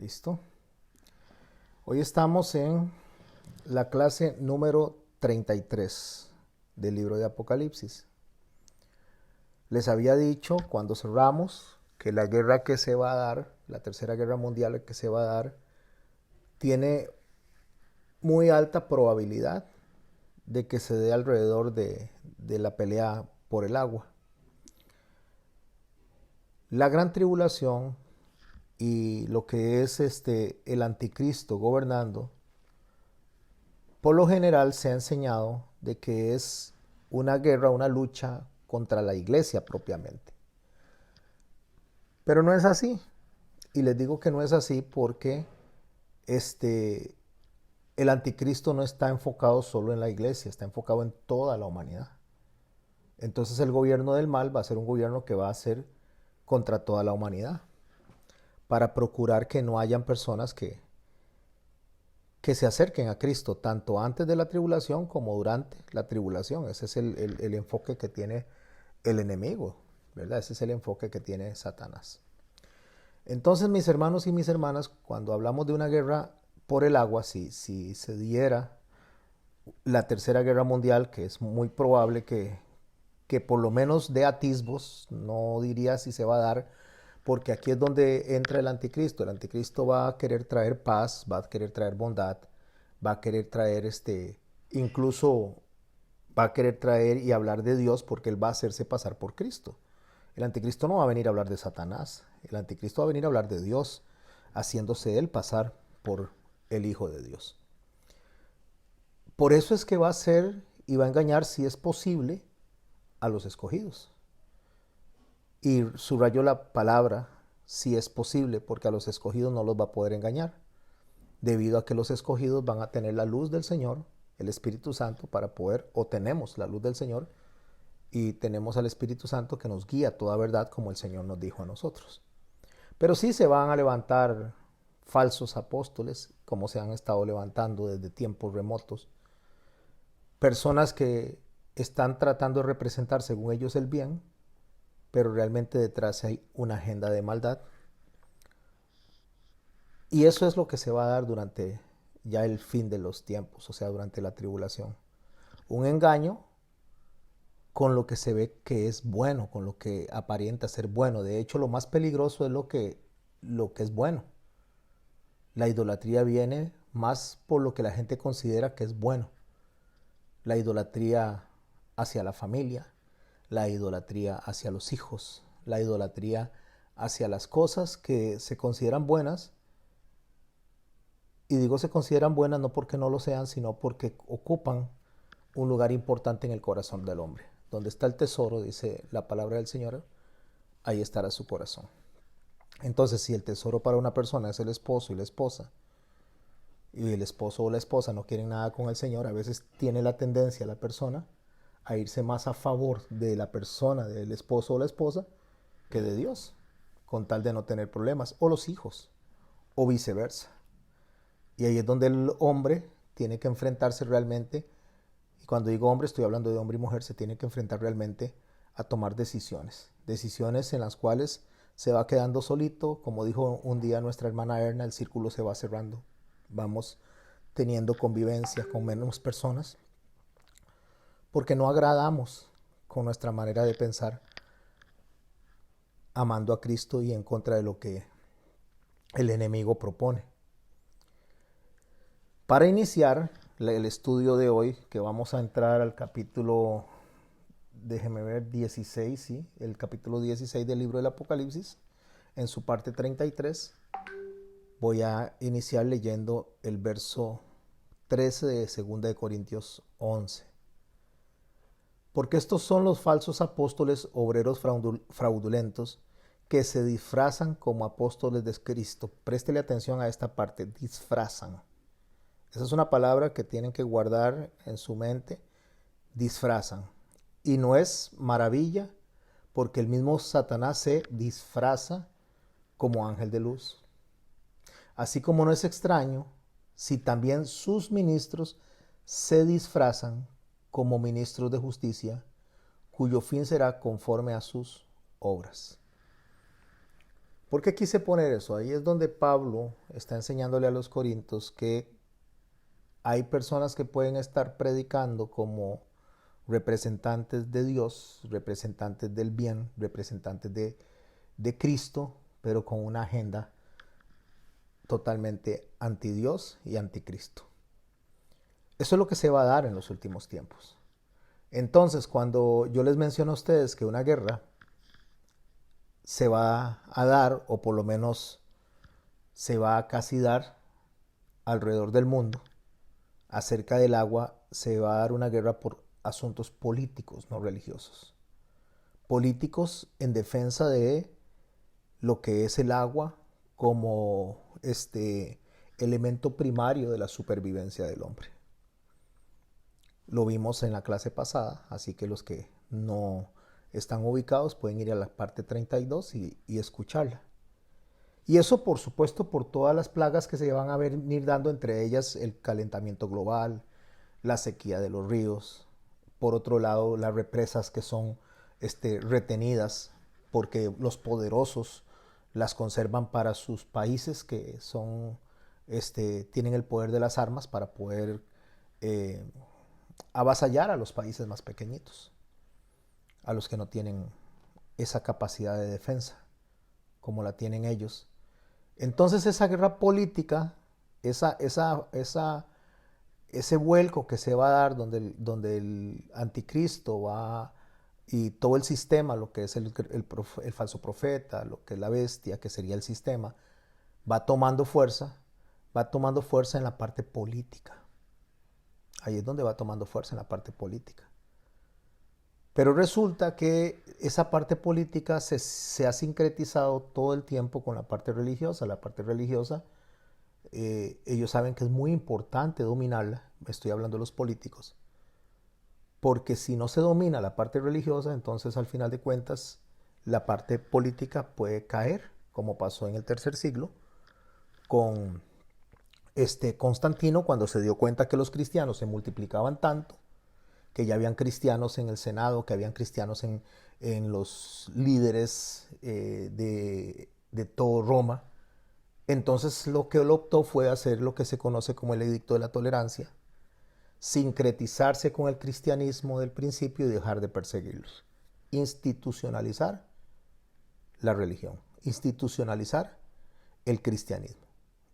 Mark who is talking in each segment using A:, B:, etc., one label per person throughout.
A: ¿Listo? Hoy estamos en la clase número 33 del libro de Apocalipsis. Les había dicho cuando cerramos que la guerra que se va a dar, la tercera guerra mundial que se va a dar, tiene muy alta probabilidad de que se dé alrededor de la pelea por el agua. La gran tribulación y lo que es el anticristo gobernando, por lo general se ha enseñado de que es una guerra, una lucha contra la iglesia propiamente. Pero no es así. Y les digo que no es así porque el anticristo no está enfocado solo en la iglesia, está enfocado en toda la humanidad. Entonces el gobierno del mal va a ser un gobierno que va a ser contra toda la humanidad, para procurar que no hayan personas que se acerquen a Cristo, tanto antes de la tribulación como durante la tribulación. Ese es el enfoque que tiene el enemigo, ¿verdad? Ese es el enfoque que tiene Satanás. Entonces, mis hermanos y mis hermanas, cuando hablamos de una guerra por el agua, si se diera la tercera guerra mundial, que es muy probable que por lo menos dé atisbos, no diría si se va a dar, porque aquí es donde entra el anticristo. El anticristo va a querer traer paz, va a querer traer bondad, va a querer traer incluso va a querer traer y hablar de Dios, porque él va a hacerse pasar por Cristo. El anticristo no va a venir a hablar de Satanás, el anticristo va a venir a hablar de Dios, haciéndose él pasar por el Hijo de Dios. Por eso es que va a ser y va a engañar, si es posible, a los escogidos. Y subrayó la palabra si es posible, porque a los escogidos no los va a poder engañar, debido a que los escogidos van a tener la luz del Señor, el Espíritu Santo, para poder, o tenemos la luz del Señor, y tenemos al Espíritu Santo que nos guía a toda verdad, como el Señor nos dijo a nosotros. Pero sí se van a levantar falsos apóstoles, como se han estado levantando desde tiempos remotos, personas que están tratando de representar según ellos el bien, pero realmente detrás hay una agenda de maldad. Y eso es lo que se va a dar durante ya el fin de los tiempos, o sea, durante la tribulación. Un engaño con lo que se ve que es bueno, con lo que aparenta ser bueno. De hecho, lo más peligroso es lo que es bueno. La idolatría viene más por lo que la gente considera que es bueno. La idolatría hacia la familia, la idolatría hacia los hijos, la idolatría hacia las cosas que se consideran buenas. Y digo se consideran buenas no porque no lo sean, sino porque ocupan un lugar importante en el corazón del hombre. Donde está el tesoro, dice la palabra del Señor, ahí estará su corazón. Entonces, si el tesoro para una persona es el esposo y la esposa, y el esposo o la esposa no quieren nada con el Señor, a veces tiene la tendencia la persona a irse más a favor de la persona, del esposo o la esposa, que de Dios, con tal de no tener problemas, o los hijos, o viceversa. Y ahí es donde el hombre tiene que enfrentarse realmente, y cuando digo hombre estoy hablando de hombre y mujer, se tiene que enfrentar realmente a tomar decisiones. Decisiones en las cuales se va quedando solito, como dijo un día nuestra hermana Erna, el círculo se va cerrando. Vamos teniendo convivencia con menos personas, porque no agradamos con nuestra manera de pensar, amando a Cristo y en contra de lo que el enemigo propone. Para iniciar el estudio de hoy, que vamos a entrar al capítulo, déjeme ver, 16, ¿sí? El capítulo 16 del libro del Apocalipsis, en su parte 33, voy a iniciar leyendo el verso 13 de 2 de Corintios 11. Porque estos son los falsos apóstoles, obreros fraudulentos, que se disfrazan como apóstoles de Cristo. Préstele atención a esta parte, disfrazan. Esa es una palabra que tienen que guardar en su mente, disfrazan. Y no es maravilla, porque el mismo Satanás se disfraza como ángel de luz. Así como no es extraño si también sus ministros se disfrazan como ministros de justicia, cuyo fin será conforme a sus obras. ¿Por qué quise poner eso? Ahí es donde Pablo está enseñándole a los corintios que hay personas que pueden estar predicando como representantes de Dios, representantes del bien, representantes de Cristo, pero con una agenda totalmente anti Dios y anticristo. Eso es lo que se va a dar en los últimos tiempos. Entonces, cuando yo les menciono a ustedes que una guerra se va a dar, o por lo menos se va a casi dar alrededor del mundo, acerca del agua, se va a dar una guerra por asuntos políticos, no religiosos. Políticos en defensa de lo que es el agua como elemento primario de la supervivencia del hombre. Lo vimos en la clase pasada, así que los que no están ubicados pueden ir a la parte 32 y escucharla. Y eso, por supuesto, por todas las plagas que se van a venir dando, entre ellas el calentamiento global, la sequía de los ríos, por otro lado, las represas que son retenidas porque los poderosos las conservan para sus países que son, tienen el poder de las armas para poder avasallar a los países más pequeñitos, a los que no tienen esa capacidad de defensa como la tienen ellos. Entonces esa guerra política, ese vuelco que se va a dar donde el anticristo va y todo el sistema, lo que es el falso profeta, lo que es la bestia, que sería el sistema, va tomando fuerza en la parte política. Ahí es donde va tomando fuerza en la parte política. Pero resulta que esa parte política se ha sincretizado todo el tiempo con la parte religiosa. La parte religiosa, ellos saben que es muy importante dominarla. Estoy hablando de los políticos. Porque si no se domina la parte religiosa, entonces al final de cuentas la parte política puede caer, como pasó en el tercer siglo con Constantino, cuando se dio cuenta que los cristianos se multiplicaban tanto, que ya habían cristianos en el Senado, que habían cristianos en los líderes de todo Roma. Entonces lo que él optó fue hacer lo que se conoce como el edicto de la tolerancia, sincretizarse con el cristianismo del principio y dejar de perseguirlos. Institucionalizar la religión, institucionalizar el cristianismo,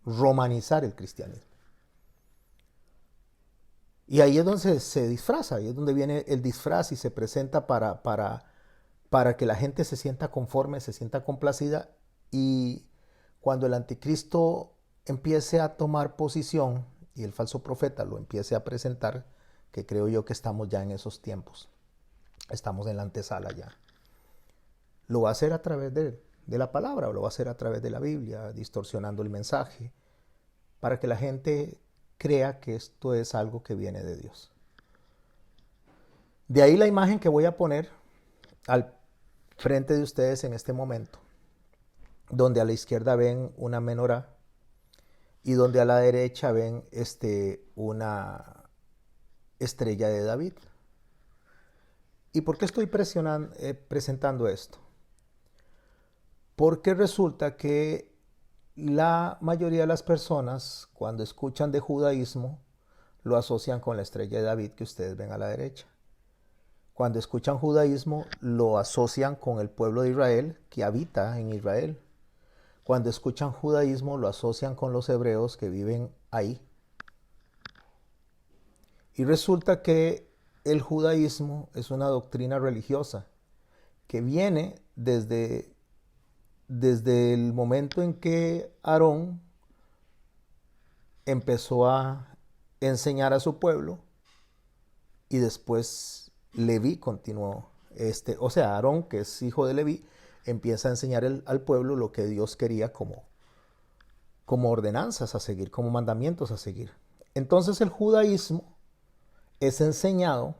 A: romanizar el cristianismo. Y ahí es donde se disfraza, ahí es donde viene el disfraz y se presenta para que la gente se sienta conforme, se sienta complacida, y cuando el anticristo empiece a tomar posición y el falso profeta lo empiece a presentar, que creo yo que estamos ya en esos tiempos, estamos en la antesala ya, lo va a hacer a través de la palabra, o lo va a hacer a través de la Biblia, distorsionando el mensaje, para que la gente crea que esto es algo que viene de Dios. De ahí la imagen que voy a poner al frente de ustedes en este momento, donde a la izquierda ven una menorá y donde a la derecha ven una estrella de David. ¿Y por qué estoy presentando esto? Porque resulta que la mayoría de las personas, cuando escuchan de judaísmo, lo asocian con la estrella de David que ustedes ven a la derecha. Cuando escuchan judaísmo, lo asocian con el pueblo de Israel que habita en Israel. Cuando escuchan judaísmo, lo asocian con los hebreos que viven ahí. Y resulta que el judaísmo es una doctrina religiosa que viene desde el momento en que Aarón empezó a enseñar a su pueblo, y después Leví continuó, o sea, Aarón, que es hijo de Leví, empieza a enseñar al pueblo lo que Dios quería como ordenanzas a seguir, como mandamientos a seguir. Entonces el judaísmo es enseñado,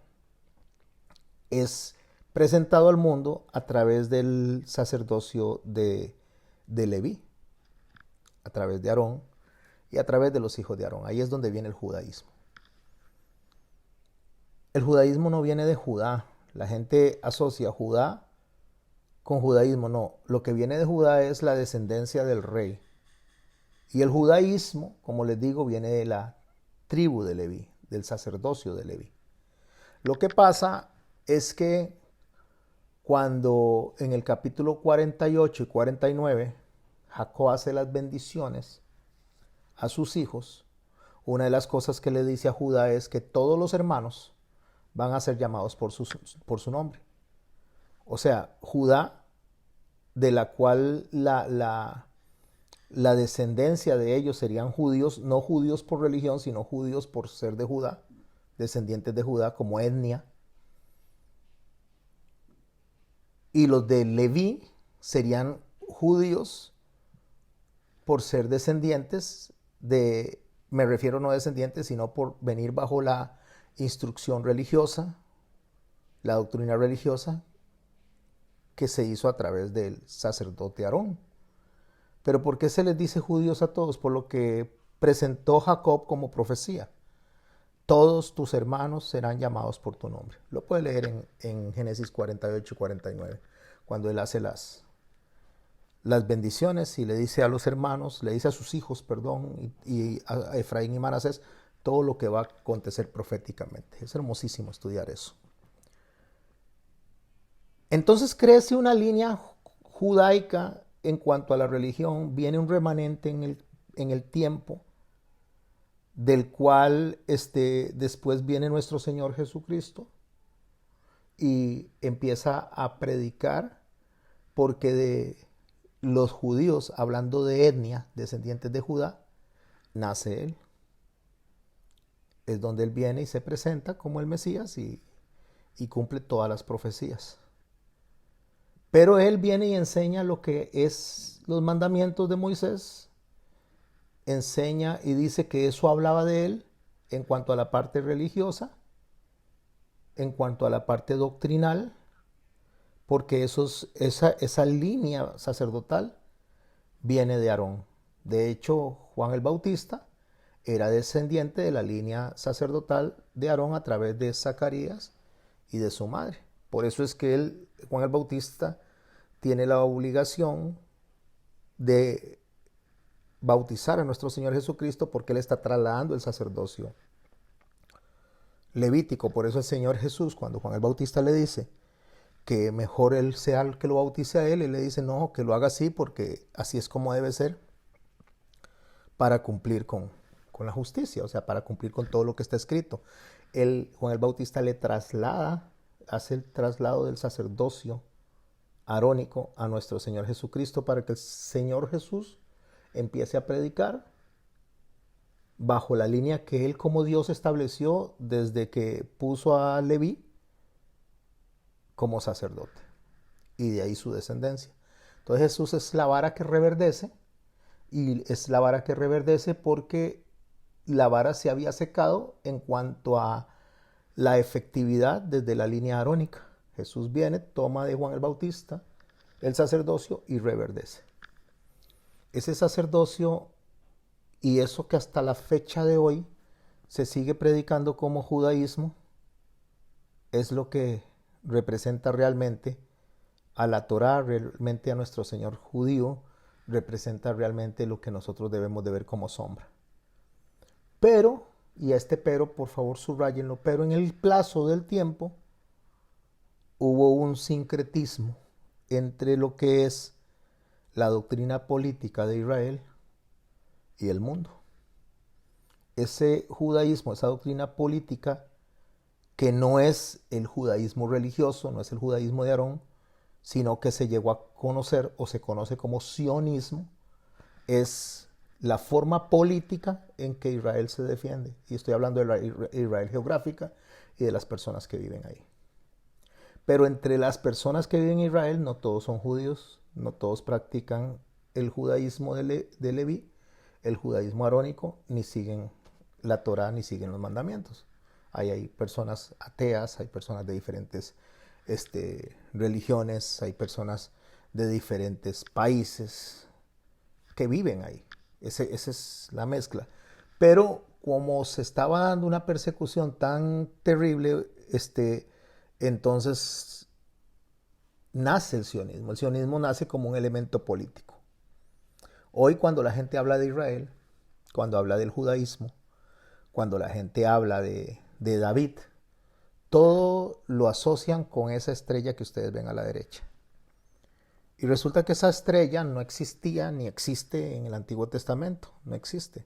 A: es presentado al mundo a través del sacerdocio de Leví, a través de Aarón y a través de los hijos de Aarón. Ahí es donde viene el judaísmo. El judaísmo no viene de Judá. La gente asocia Judá con judaísmo, no. Lo que viene de Judá es la descendencia del rey. Y el judaísmo, como les digo, viene de la tribu de Leví, del sacerdocio de Leví. Lo que pasa es que cuando en el capítulo 48 y 49 Jacob hace las bendiciones a sus hijos, una de las cosas que le dice a Judá es que todos los hermanos van a ser llamados por su nombre. O sea, Judá, de la cual la descendencia de ellos serían judíos, no judíos por religión, sino judíos por ser de Judá, descendientes de Judá como etnia. Y los de Leví serían judíos por ser descendientes de, me refiero no descendientes, sino por venir bajo la instrucción religiosa, la doctrina religiosa que se hizo a través del sacerdote Aarón. Pero ¿por qué se les dice judíos a todos? Por lo que presentó Jacob como profecía. Todos tus hermanos serán llamados por tu nombre. Lo puede leer en Génesis 48 y 49, cuando él hace las bendiciones y le dice a los hermanos, le dice a sus hijos, perdón, y a Efraín y Manasés, todo lo que va a acontecer proféticamente. Es hermosísimo estudiar eso. Entonces crece una línea judaica en cuanto a la religión, viene un remanente en el tiempo, del cual después viene nuestro Señor Jesucristo y empieza a predicar, porque de los judíos, hablando de etnia, descendientes de Judá, nace Él. Es donde Él viene y se presenta como el Mesías y cumple todas las profecías. Pero Él viene y enseña lo que es los mandamientos de Moisés, enseña y dice que eso hablaba de Él en cuanto a la parte religiosa, en cuanto a la parte doctrinal, porque esa línea sacerdotal viene de Aarón. De hecho, Juan el Bautista era descendiente de la línea sacerdotal de Aarón a través de Zacarías y de su madre. Por eso es que Juan el Bautista tiene la obligación de bautizar a nuestro Señor Jesucristo, porque Él está trasladando el sacerdocio levítico. Por eso el Señor Jesús, cuando Juan el Bautista le dice que mejor Él sea el que lo bautice a Él, Él le dice, no, que lo haga así, porque así es como debe ser, para cumplir con la justicia, o sea, para cumplir con todo lo que está escrito. Juan el Bautista le traslada, hace el traslado del sacerdocio arónico a nuestro Señor Jesucristo, para que el Señor Jesús empiece a predicar bajo la línea que Él como Dios estableció desde que puso a Leví como sacerdote, y de ahí su descendencia. Entonces Jesús es la vara que reverdece, y es la vara que reverdece porque la vara se había secado en cuanto a la efectividad desde la línea arónica. Jesús viene, toma de Juan el Bautista el sacerdocio y reverdece. Ese sacerdocio, y eso que hasta la fecha de hoy se sigue predicando como judaísmo, es lo que representa realmente a la Torá, realmente a nuestro Señor judío, representa realmente lo que nosotros debemos de ver como sombra. Pero, y pero por favor subrayenlo, pero en el plazo del tiempo hubo un sincretismo entre lo que es la doctrina política de Israel y el mundo. Ese judaísmo, esa doctrina política, que no es el judaísmo religioso, no es el judaísmo de Aarón, sino que se llegó a conocer o se conoce como sionismo, es la forma política en que Israel se defiende. Y estoy hablando de la Israel geográfica y de las personas que viven ahí. Pero entre las personas que viven en Israel, no todos son judíos, no todos practican el judaísmo de Leví, el judaísmo arónico, ni siguen la Torá, ni siguen los mandamientos. Hay personas ateas, hay personas de diferentes religiones, hay personas de diferentes países que viven ahí. Esa es la mezcla. Pero como se estaba dando una persecución tan terrible, entonces nace el sionismo. El sionismo nace como un elemento político. Hoy cuando la gente habla de Israel, cuando habla del judaísmo, cuando la gente habla de David, todo lo asocian con esa estrella que ustedes ven a la derecha. Y resulta que esa estrella no existía ni existe en el Antiguo Testamento, no existe.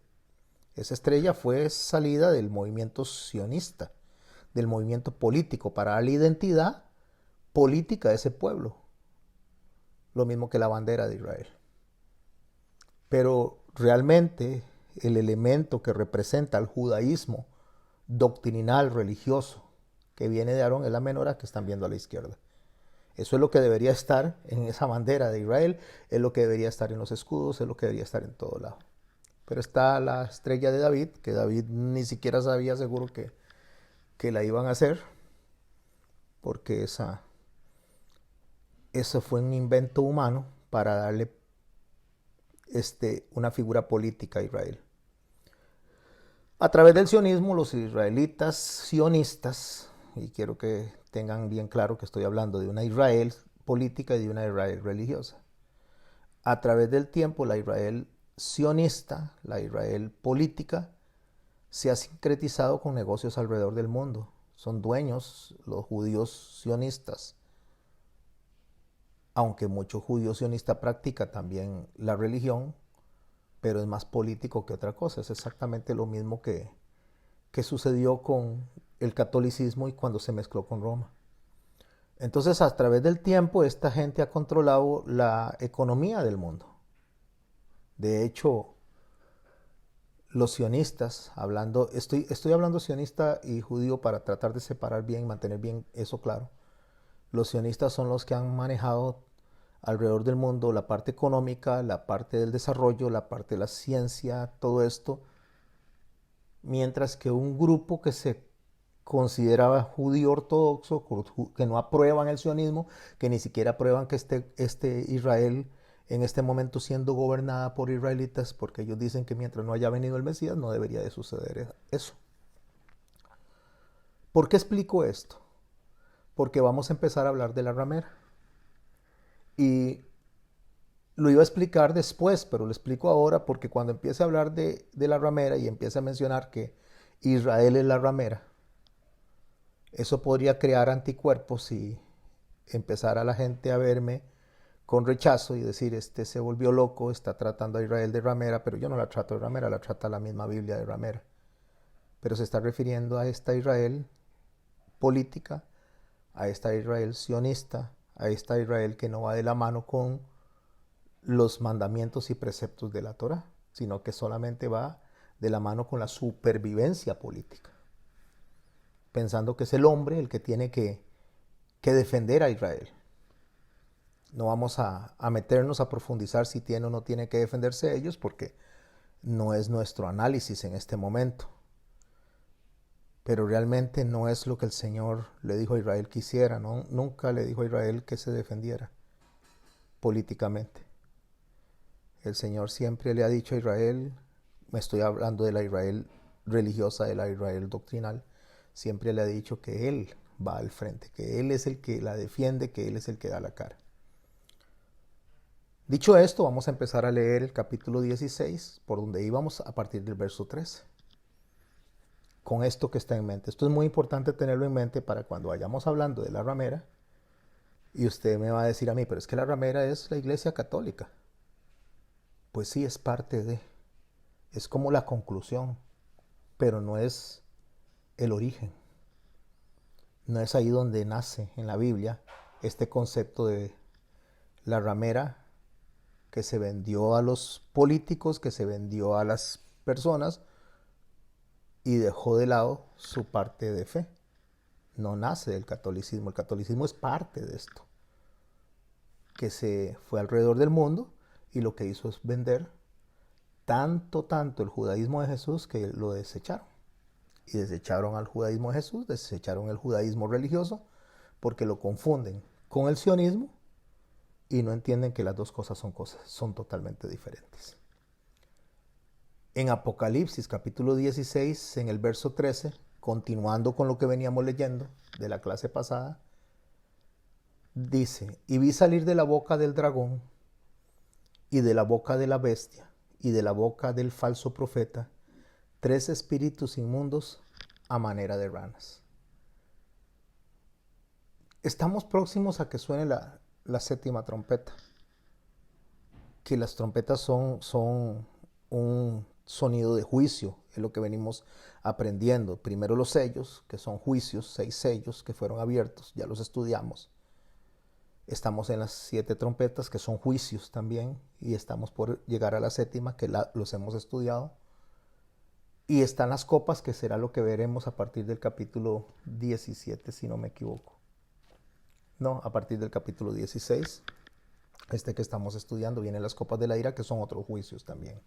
A: Esa estrella fue salida del movimiento sionista, del movimiento político, para darle identidad política a ese pueblo. Lo mismo que la bandera de Israel. Pero realmente el elemento que representa al judaísmo doctrinal, religioso, que viene de Aarón es la menorá que están viendo a la izquierda. Eso es lo que debería estar en esa bandera de Israel, es lo que debería estar en los escudos, es lo que debería estar en todo lado. Pero está la estrella de David, que David ni siquiera sabía seguro que la iban a hacer, porque eso fue un invento humano para darle una figura política a Israel. A través del sionismo, los israelitas sionistas, y quiero que tengan bien claro que estoy hablando de una Israel política y de una Israel religiosa. A través del tiempo, la Israel sionista, la Israel política, se ha sincretizado con negocios alrededor del mundo. Son dueños los judíos sionistas. Aunque muchos judíos sionistas practican también la religión, pero es más político que otra cosa. Es exactamente lo mismo que sucedió con el catolicismo y cuando se mezcló con Roma. Entonces, a través del tiempo, esta gente ha controlado la economía del mundo. De hecho, los sionistas, estoy hablando sionista y judío para tratar de separar bien y mantener bien eso claro. Los sionistas son los que han manejado alrededor del mundo la parte económica, la parte del desarrollo, la parte de la ciencia, todo esto, mientras que un grupo que se consideraba judío ortodoxo, que no aprueban el sionismo, que ni siquiera aprueban que este Israel en este momento siendo gobernada por israelitas, porque ellos dicen que mientras no haya venido el Mesías no debería de suceder eso. ¿Por qué explico esto? Porque vamos a empezar a hablar de la ramera. Y lo iba a explicar después, pero lo explico ahora porque cuando empiece a hablar de la ramera y empiece a mencionar que Israel es la ramera, eso podría crear anticuerpos y empezar a la gente a verme con rechazo y decir, este se volvió loco, está tratando a Israel de ramera, pero yo no la trato de ramera, la trata la misma Biblia de ramera. Pero se está refiriendo a esta Israel política, a esta Israel sionista, a esta Israel que no va de la mano con los mandamientos y preceptos de la Torá, sino que solamente va de la mano con la supervivencia política, pensando que es el hombre el que tiene que defender a Israel. No vamos a meternos a profundizar si tiene o no tiene que defenderse ellos, porque no es nuestro análisis en este momento. Pero realmente no es lo que el Señor le dijo a Israel que hiciera, ¿no? Nunca le dijo a Israel que se defendiera políticamente. El Señor siempre le ha dicho a Israel, me estoy hablando de la Israel religiosa, de la Israel doctrinal, siempre le ha dicho que Él va al frente, que Él es el que la defiende, que Él es el que da la cara. Dicho esto, vamos a empezar a leer el capítulo 16, por donde íbamos a partir del verso 13. Con esto que está en mente. Esto es muy importante tenerlo en mente para cuando vayamos hablando de la ramera. Y usted me va a decir a mí, pero es que la ramera es la Iglesia Católica. Pues sí, es parte de. Es como la conclusión, pero no es el origen. No es ahí donde nace en la Biblia este concepto de la ramera que se vendió a los políticos, que se vendió a las personas y dejó de lado su parte de fe. No nace del catolicismo. El catolicismo es parte de esto, que se fue alrededor del mundo y lo que hizo es vender tanto el judaísmo de Jesús que lo desecharon. Y desecharon al judaísmo de Jesús, desecharon el judaísmo religioso, porque lo confunden con el sionismo y no entienden que las dos cosas son totalmente diferentes. En Apocalipsis capítulo 16, en el verso 13, continuando con lo que veníamos leyendo de la clase pasada, Dice, y vi salir de la boca del dragón y de la boca de la bestia y de la boca del falso profeta 3 espíritus inmundos a manera de ranas. Estamos próximos a que suene la séptima trompeta, que las trompetas son un sonido de juicio, es lo que venimos aprendiendo. Primero los sellos, que son juicios, 6 sellos que fueron abiertos, ya los estudiamos. Estamos en las 7 trompetas, que son juicios también, y estamos por llegar a la séptima, que los hemos estudiado. Y están las copas, que será lo que veremos a partir del capítulo 17, si no me equivoco. No, a partir del capítulo 16, que estamos estudiando, vienen las copas de la ira, que son otros juicios también.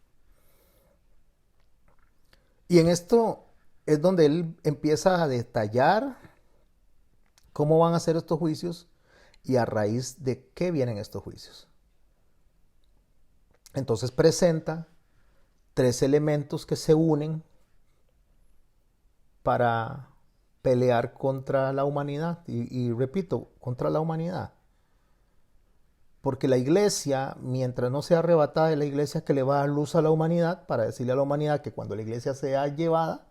A: Y en esto es donde él empieza a detallar cómo van a ser estos juicios y a raíz de qué vienen estos juicios. Entonces presenta 3 elementos que se unen para pelear contra la humanidad. Y repito, contra la humanidad. Porque la iglesia, mientras no sea arrebatada, es la iglesia que le va a dar luz a la humanidad para decirle a la humanidad que cuando la iglesia sea llevada,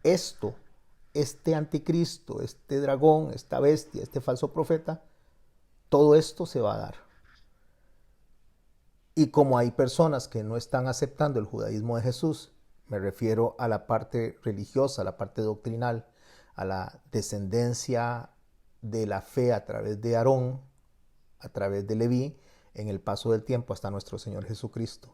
A: este anticristo, este dragón, esta bestia, este falso profeta, todo esto se va a dar. Y como hay personas que no están aceptando el judaísmo de Jesús, me refiero a la parte religiosa, a la parte doctrinal, a la descendencia de la fe a través de Aarón, a través de Leví, en el paso del tiempo hasta nuestro Señor Jesucristo.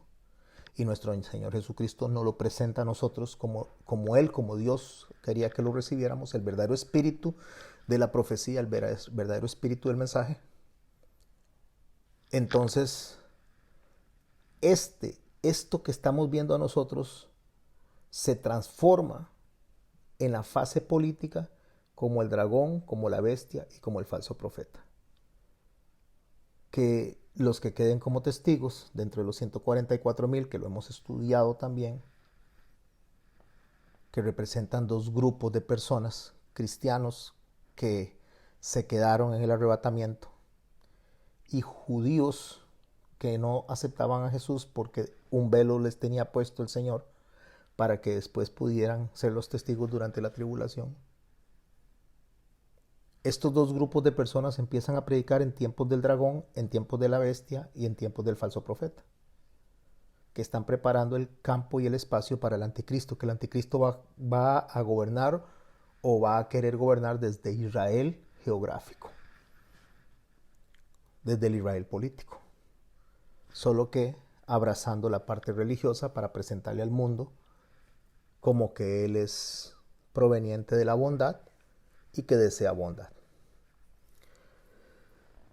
A: Y nuestro Señor Jesucristo nos lo presenta a nosotros como Él, como Dios quería que lo recibiéramos, el verdadero espíritu de la profecía, el verdadero espíritu del mensaje. Entonces, esto que estamos viendo a nosotros se transforma en la fase política como el dragón, como la bestia y como el falso profeta. Que los que queden como testigos dentro de los 144,000, que lo hemos estudiado también, que representan 2 grupos de personas, cristianos que se quedaron en el arrebatamiento y judíos que no aceptaban a Jesús porque un velo les tenía puesto el Señor para que después pudieran ser los testigos durante la tribulación. Estos 2 grupos de personas empiezan a predicar en tiempos del dragón, en tiempos de la bestia y en tiempos del falso profeta, que están preparando el campo y el espacio para el anticristo, que el anticristo va a gobernar o va a querer gobernar desde Israel geográfico, desde el Israel político, solo que abrazando la parte religiosa para presentarle al mundo como que él es proveniente de la bondad y que desea bondad.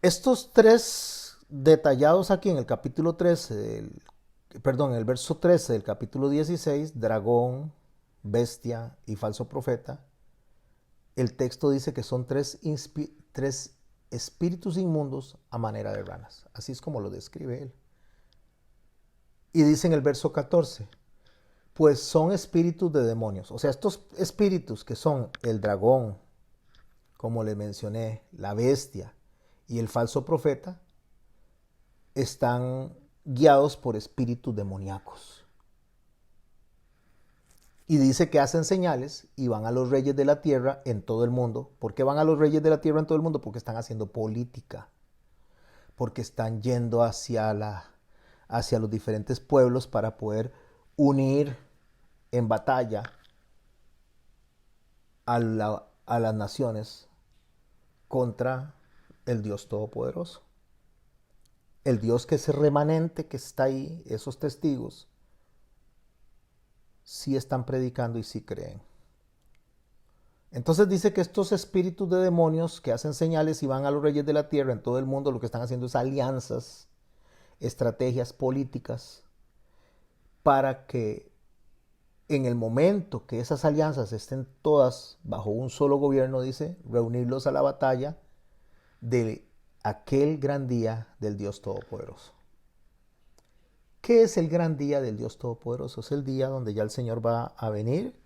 A: Estos 3 detallados aquí en el capítulo 13, en el verso 13 del capítulo 16, dragón, bestia y falso profeta, el texto dice que son 3 espíritus inmundos a manera de ranas. Así es como lo describe él. Y dice en el verso 14, pues son espíritus de demonios. O sea, estos espíritus que son el dragón, como le mencioné, la bestia y el falso profeta, están guiados por espíritus demoníacos. Y dice que hacen señales y van a los reyes de la tierra en todo el mundo. ¿Por qué van a los reyes de la tierra en todo el mundo? Porque están haciendo política. Porque están yendo hacia los diferentes pueblos para poder unir en batalla a las naciones contra el Dios Todopoderoso. El Dios que es remanente, que está ahí, esos testigos, sí están predicando y sí creen. Entonces dice que estos espíritus de demonios que hacen señales y van a los reyes de la tierra en todo el mundo, lo que están haciendo es alianzas, estrategias políticas, para que en el momento que esas alianzas estén todas bajo un solo gobierno, dice, reunirlos a la batalla de aquel gran día del Dios Todopoderoso. ¿Qué es el gran día del Dios Todopoderoso? Es el día donde ya el Señor va a venir,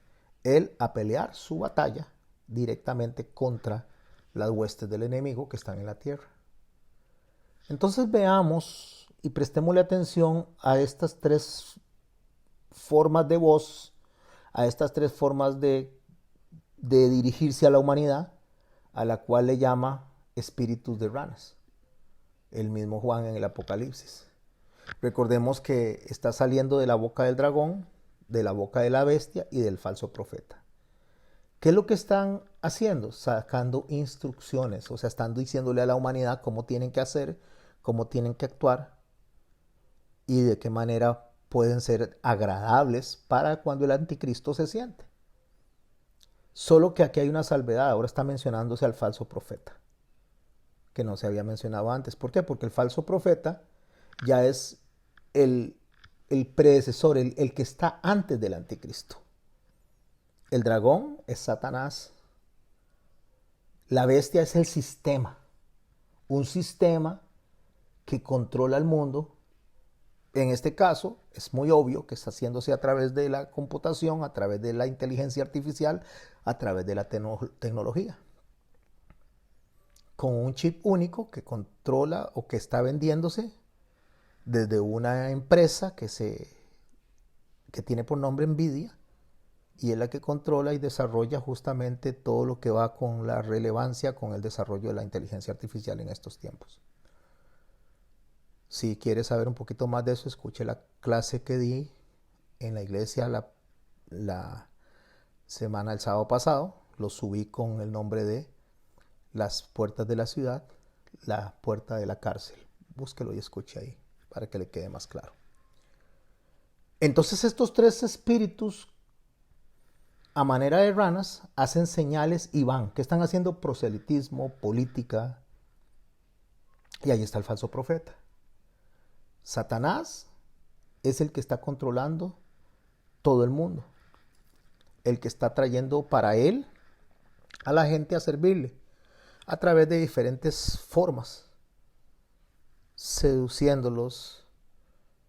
A: Él a pelear su batalla directamente contra las huestes del enemigo que están en la tierra. Entonces veamos y prestémosle atención a estas tres formas de voz, a estas tres formas de dirigirse a la humanidad, a la cual le llama espíritus de ranas, el mismo Juan en el Apocalipsis. Recordemos que está saliendo de la boca del dragón, de la boca de la bestia y del falso profeta. ¿Qué es lo que están haciendo? Sacando instrucciones, o sea, están diciéndole a la humanidad cómo tienen que hacer, cómo tienen que actuar y de qué manera pueden ser agradables para cuando el anticristo se siente. Solo que aquí hay una salvedad, ahora está mencionándose al falso profeta, que no se había mencionado antes. ¿Por qué? Porque el falso profeta ya es el predecesor, el que está antes del anticristo. El dragón es Satanás. La bestia es el sistema. Un sistema que controla el mundo. En este caso, es muy obvio que está haciéndose a través de la computación, a través de la inteligencia artificial, a través de la tecnología. Con un chip único que controla o que está vendiéndose desde una empresa que tiene por nombre Nvidia, y es la que controla y desarrolla justamente todo lo que va con la relevancia con el desarrollo de la inteligencia artificial en estos tiempos. Si quieres saber un poquito más de eso, escuche la clase que di en la iglesia la semana, el sábado pasado. Lo subí con el nombre de Las puertas de la ciudad, la puerta de la cárcel. Búsquelo y escuche ahí para que le quede más claro. Entonces estos tres espíritus, a manera de ranas, hacen señales y van. ¿Qué están haciendo? Proselitismo, política. Y ahí está el falso profeta. Satanás es el que está controlando todo el mundo. El que está trayendo para él a la gente a servirle a través de diferentes formas. Seduciéndolos,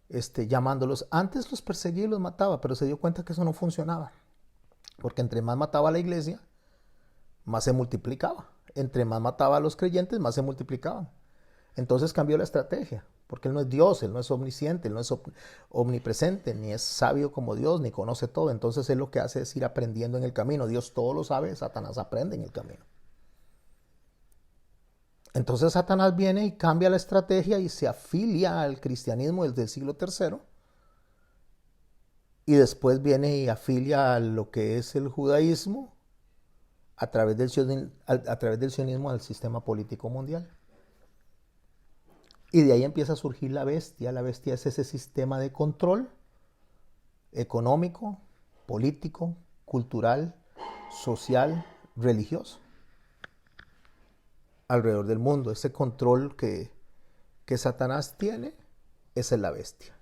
A: llamándolos. Antes los perseguía y los mataba, pero se dio cuenta que eso no funcionaba. Porque entre más mataba a la iglesia, más se multiplicaba. Entre más mataba a los creyentes, más se multiplicaban. Entonces cambió la estrategia, porque Él no es Dios, Él no es omnisciente, Él no es omnipresente, ni es sabio como Dios, ni conoce todo. Entonces Él lo que hace es ir aprendiendo en el camino. Dios todo lo sabe, Satanás aprende en el camino. Entonces Satanás viene y cambia la estrategia y se afilia al cristianismo desde el siglo III. Y después viene y afilia a lo que es el judaísmo a través del sionismo al sistema político mundial. Y de ahí empieza a surgir la bestia. La bestia es ese sistema de control económico, político, cultural, social, religioso alrededor del mundo. Ese control que Satanás tiene, esa es la bestia.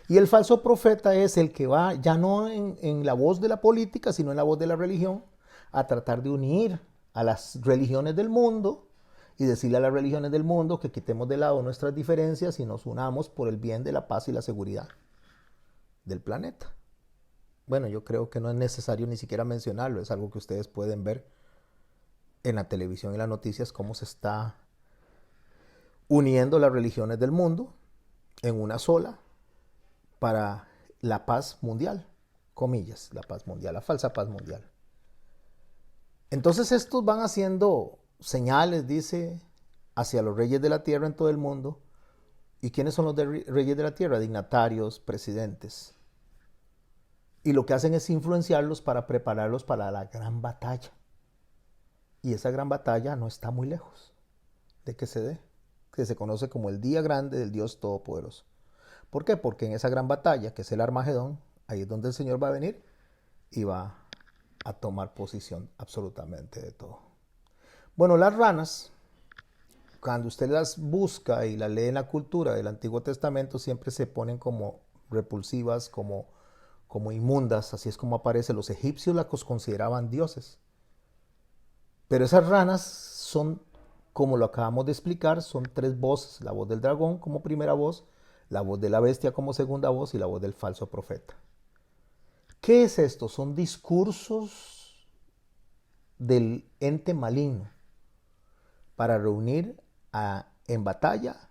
A: Y el falso profeta es el que va, ya no en la voz de la política, sino en la voz de la religión, a tratar de unir a las religiones del mundo y decirle a las religiones del mundo que quitemos de lado nuestras diferencias y nos unamos por el bien de la paz y la seguridad del planeta. Bueno, yo creo que no es necesario ni siquiera mencionarlo, es algo que ustedes pueden ver en la televisión y las noticias, cómo se está uniendo las religiones del mundo en una sola para la paz mundial, comillas, la paz mundial, la falsa paz mundial. Entonces estos van haciendo señales, dice, hacia los reyes de la tierra en todo el mundo. ¿Y quiénes son los reyes de la tierra? Dignatarios, presidentes. Y lo que hacen es influenciarlos para prepararlos para la gran batalla. Y esa gran batalla no está muy lejos de que se dé, que se conoce como el día grande del Dios Todopoderoso. ¿Por qué? Porque en esa gran batalla, que es el Armagedón, ahí es donde el Señor va a venir y va a tomar posición absolutamente de todo. Bueno, las ranas, cuando usted las busca y las lee en la cultura del Antiguo Testamento, siempre se ponen como repulsivas, como inmundas, así es como aparece. Los egipcios las consideraban dioses. Pero esas ranas son, como lo acabamos de explicar, son tres voces: la voz del dragón como primera voz, la voz de la bestia como segunda voz y la voz del falso profeta. ¿Qué es esto? Son discursos del ente maligno, para reunir en batalla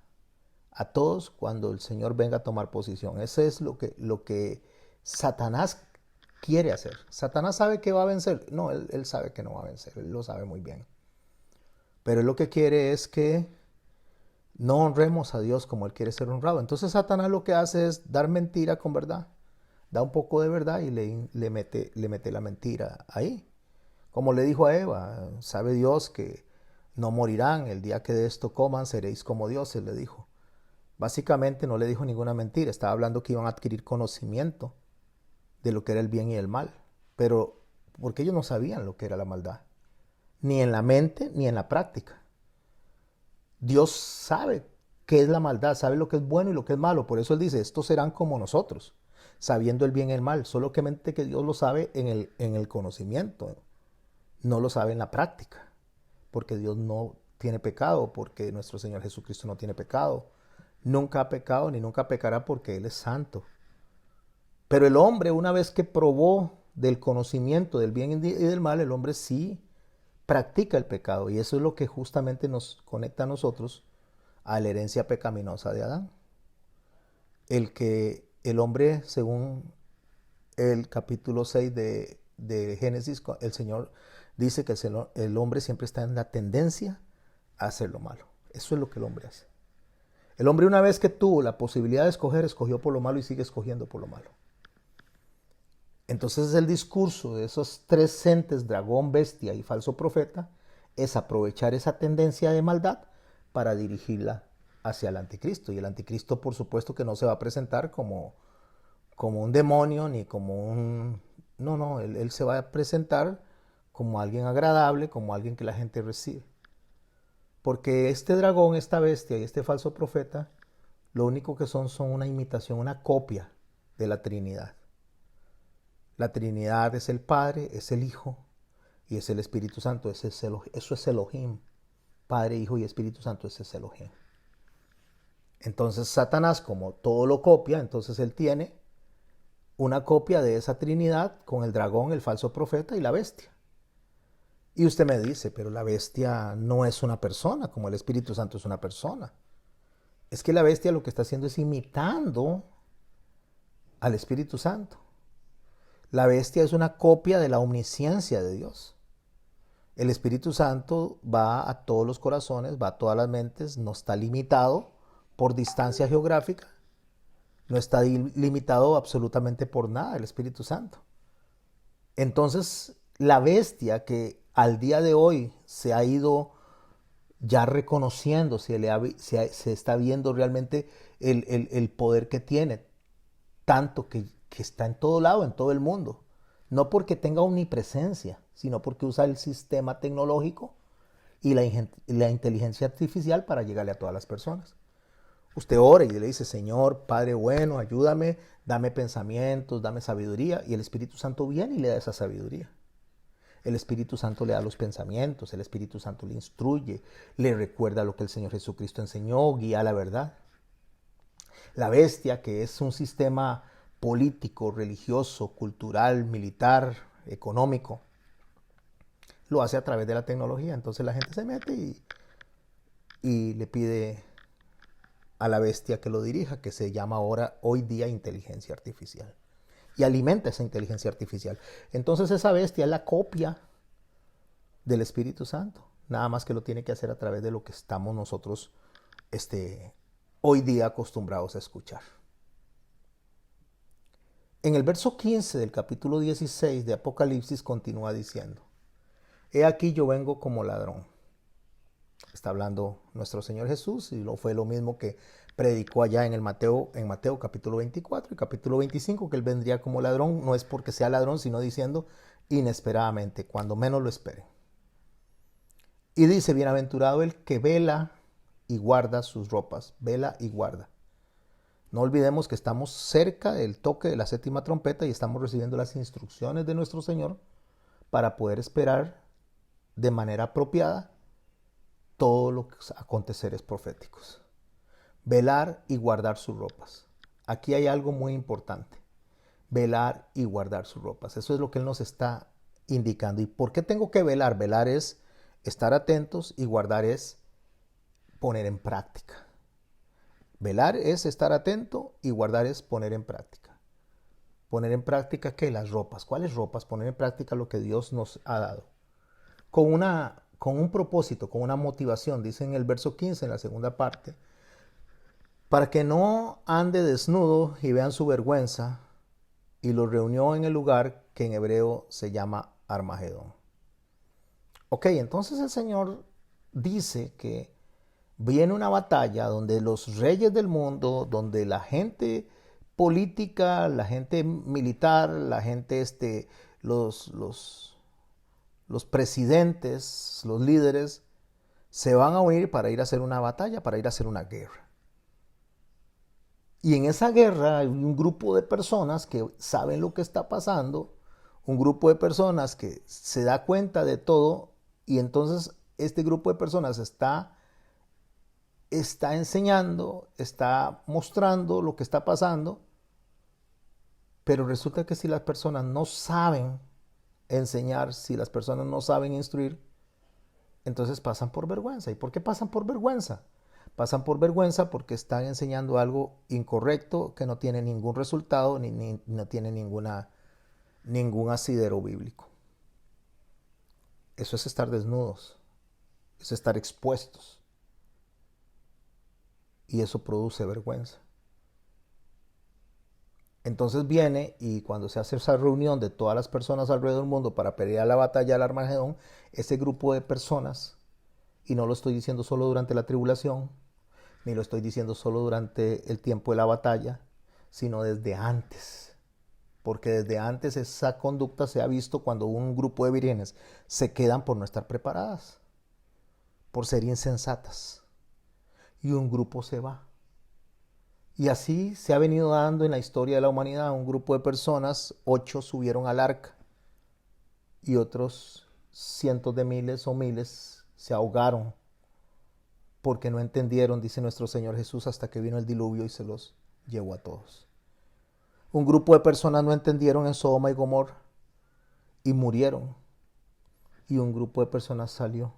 A: a todos cuando el Señor venga a tomar posición. Eso es lo que Satanás quiere hacer. Satanás sabe que va a vencer. No, él sabe que no va a vencer. Él lo sabe muy bien. Pero él lo que quiere es que no honremos a Dios como Él quiere ser honrado. Entonces Satanás lo que hace es dar mentira con verdad. Da un poco de verdad y le mete la mentira ahí. Como le dijo a Eva, sabe Dios que no morirán, el día que de esto coman seréis como dioses, le dijo. Básicamente no le dijo ninguna mentira, estaba hablando que iban a adquirir conocimiento de lo que era el bien y el mal. Pero porque ellos no sabían lo que era la maldad, ni en la mente ni en la práctica. Dios sabe qué es la maldad, sabe lo que es bueno y lo que es malo. Por eso Él dice, estos serán como nosotros, sabiendo el bien y el mal. Solo que Dios lo sabe en el conocimiento, no lo sabe en la práctica. Porque Dios no tiene pecado, porque nuestro Señor Jesucristo no tiene pecado. Nunca ha pecado ni nunca pecará porque Él es santo. Pero el hombre, una vez que probó del conocimiento del bien y del mal, el hombre sí practica el pecado. Y eso es lo que justamente nos conecta a nosotros a la herencia pecaminosa de Adán. El hombre, según el capítulo 6 de Génesis, el Señor dice que el hombre siempre está en la tendencia a hacer lo malo. Eso es lo que el hombre hace. El hombre, una vez que tuvo la posibilidad de escoger, escogió por lo malo y sigue escogiendo por lo malo. Entonces el discurso de esos tres entes, dragón, bestia y falso profeta, es aprovechar esa tendencia de maldad para dirigirla hacia el anticristo. Y el anticristo, por supuesto, que no se va a presentar como un demonio ni como un... No, él se va a presentar como alguien agradable, como alguien que la gente recibe. Porque este dragón, esta bestia y este falso profeta, lo único que son una imitación, una copia de la Trinidad. La Trinidad es el Padre, es el Hijo y es el Espíritu Santo. Eso es Elohim. Padre, Hijo y Espíritu Santo, ese es Elohim. Entonces Satanás, como todo lo copia, entonces él tiene una copia de esa Trinidad con el dragón, el falso profeta y la bestia. Y usted me dice, pero la bestia no es una persona, como el Espíritu Santo es una persona. Es que la bestia lo que está haciendo es imitando al Espíritu Santo. La bestia es una copia de la omnisciencia de Dios. El Espíritu Santo va a todos los corazones, va a todas las mentes, no está limitado por distancia geográfica, no está limitado absolutamente por nada el Espíritu Santo. Entonces, la bestia que al día de hoy se ha ido ya reconociendo, se está viendo realmente el poder que tiene, tanto que está en todo lado, en todo el mundo. No porque tenga omnipresencia, sino porque usa el sistema tecnológico y la inteligencia artificial para llegarle a todas las personas. Usted ora y le dice, Señor, Padre bueno, ayúdame, dame pensamientos, dame sabiduría. Y el Espíritu Santo viene y le da esa sabiduría. El Espíritu Santo le da los pensamientos, el Espíritu Santo le instruye, le recuerda lo que el Señor Jesucristo enseñó, guía a la verdad. La bestia, que es un sistema político, religioso, cultural, militar, económico, lo hace a través de la tecnología. Entonces la gente se mete y le pide a la bestia que lo dirija, que se llama hoy día inteligencia artificial. Y alimenta esa inteligencia artificial. Entonces esa bestia es la copia del Espíritu Santo. Nada más que lo tiene que hacer a través de lo que estamos nosotros hoy día acostumbrados a escuchar. En el verso 15 del capítulo 16 de Apocalipsis continúa diciendo, he aquí yo vengo como ladrón. Está hablando nuestro Señor Jesús y fue lo mismo que predicó allá en Mateo capítulo 24 y capítulo 25, que él vendría como ladrón, no es porque sea ladrón, sino diciendo inesperadamente, cuando menos lo espere. Y dice, bienaventurado el que vela y guarda sus ropas, vela y guarda. No olvidemos que estamos cerca del toque de la séptima trompeta y estamos recibiendo las instrucciones de nuestro Señor para poder esperar de manera apropiada todos los aconteceres proféticos. Velar y guardar sus ropas. Aquí hay algo muy importante. Velar y guardar sus ropas. Eso es lo que Él nos está indicando. ¿Y por qué tengo que velar? Velar es estar atentos y guardar es poner en práctica. Velar es estar atento y guardar es poner en práctica. Poner en práctica, ¿qué? Las ropas. ¿Cuáles ropas? Poner en práctica lo que Dios nos ha dado. Con un propósito, con una motivación, dice en el verso 15, en la segunda parte, para que no ande desnudo y vean su vergüenza, y los reunió en el lugar que en hebreo se llama Armagedón. Ok, entonces el Señor dice que viene una batalla donde los reyes del mundo, donde la gente política, la gente militar, la gente, los presidentes, los líderes, se van a unir para ir a hacer una batalla, para ir a hacer una guerra. Y en esa guerra hay un grupo de personas que saben lo que está pasando, un grupo de personas que se da cuenta de todo, y entonces este grupo de personas está enseñando, está mostrando lo que está pasando, pero resulta que si las personas no saben enseñar, si las personas no saben instruir, entonces pasan por vergüenza. ¿Y por qué pasan por vergüenza? Pasan por vergüenza porque están enseñando algo incorrecto que no tiene ningún resultado ni no tiene ningún asidero bíblico. Eso es estar desnudos, es estar expuestos. Y eso produce vergüenza. Entonces viene y cuando se hace esa reunión de todas las personas alrededor del mundo para pelear la batalla del Armagedón, ese grupo de personas, y no lo estoy diciendo solo durante la tribulación, ni lo estoy diciendo solo durante el tiempo de la batalla, sino desde antes. Porque desde antes esa conducta se ha visto cuando un grupo de vírgenes se quedan por no estar preparadas, por ser insensatas, y un grupo se va. Y así se ha venido dando en la historia de la humanidad. Un grupo de personas, 8 subieron al arca y otros cientos de miles o miles se ahogaron porque no entendieron, dice nuestro Señor Jesús, hasta que vino el diluvio y se los llevó a todos. Un grupo de personas no entendieron en Sodoma y Gomorra y murieron, y un grupo de personas salió.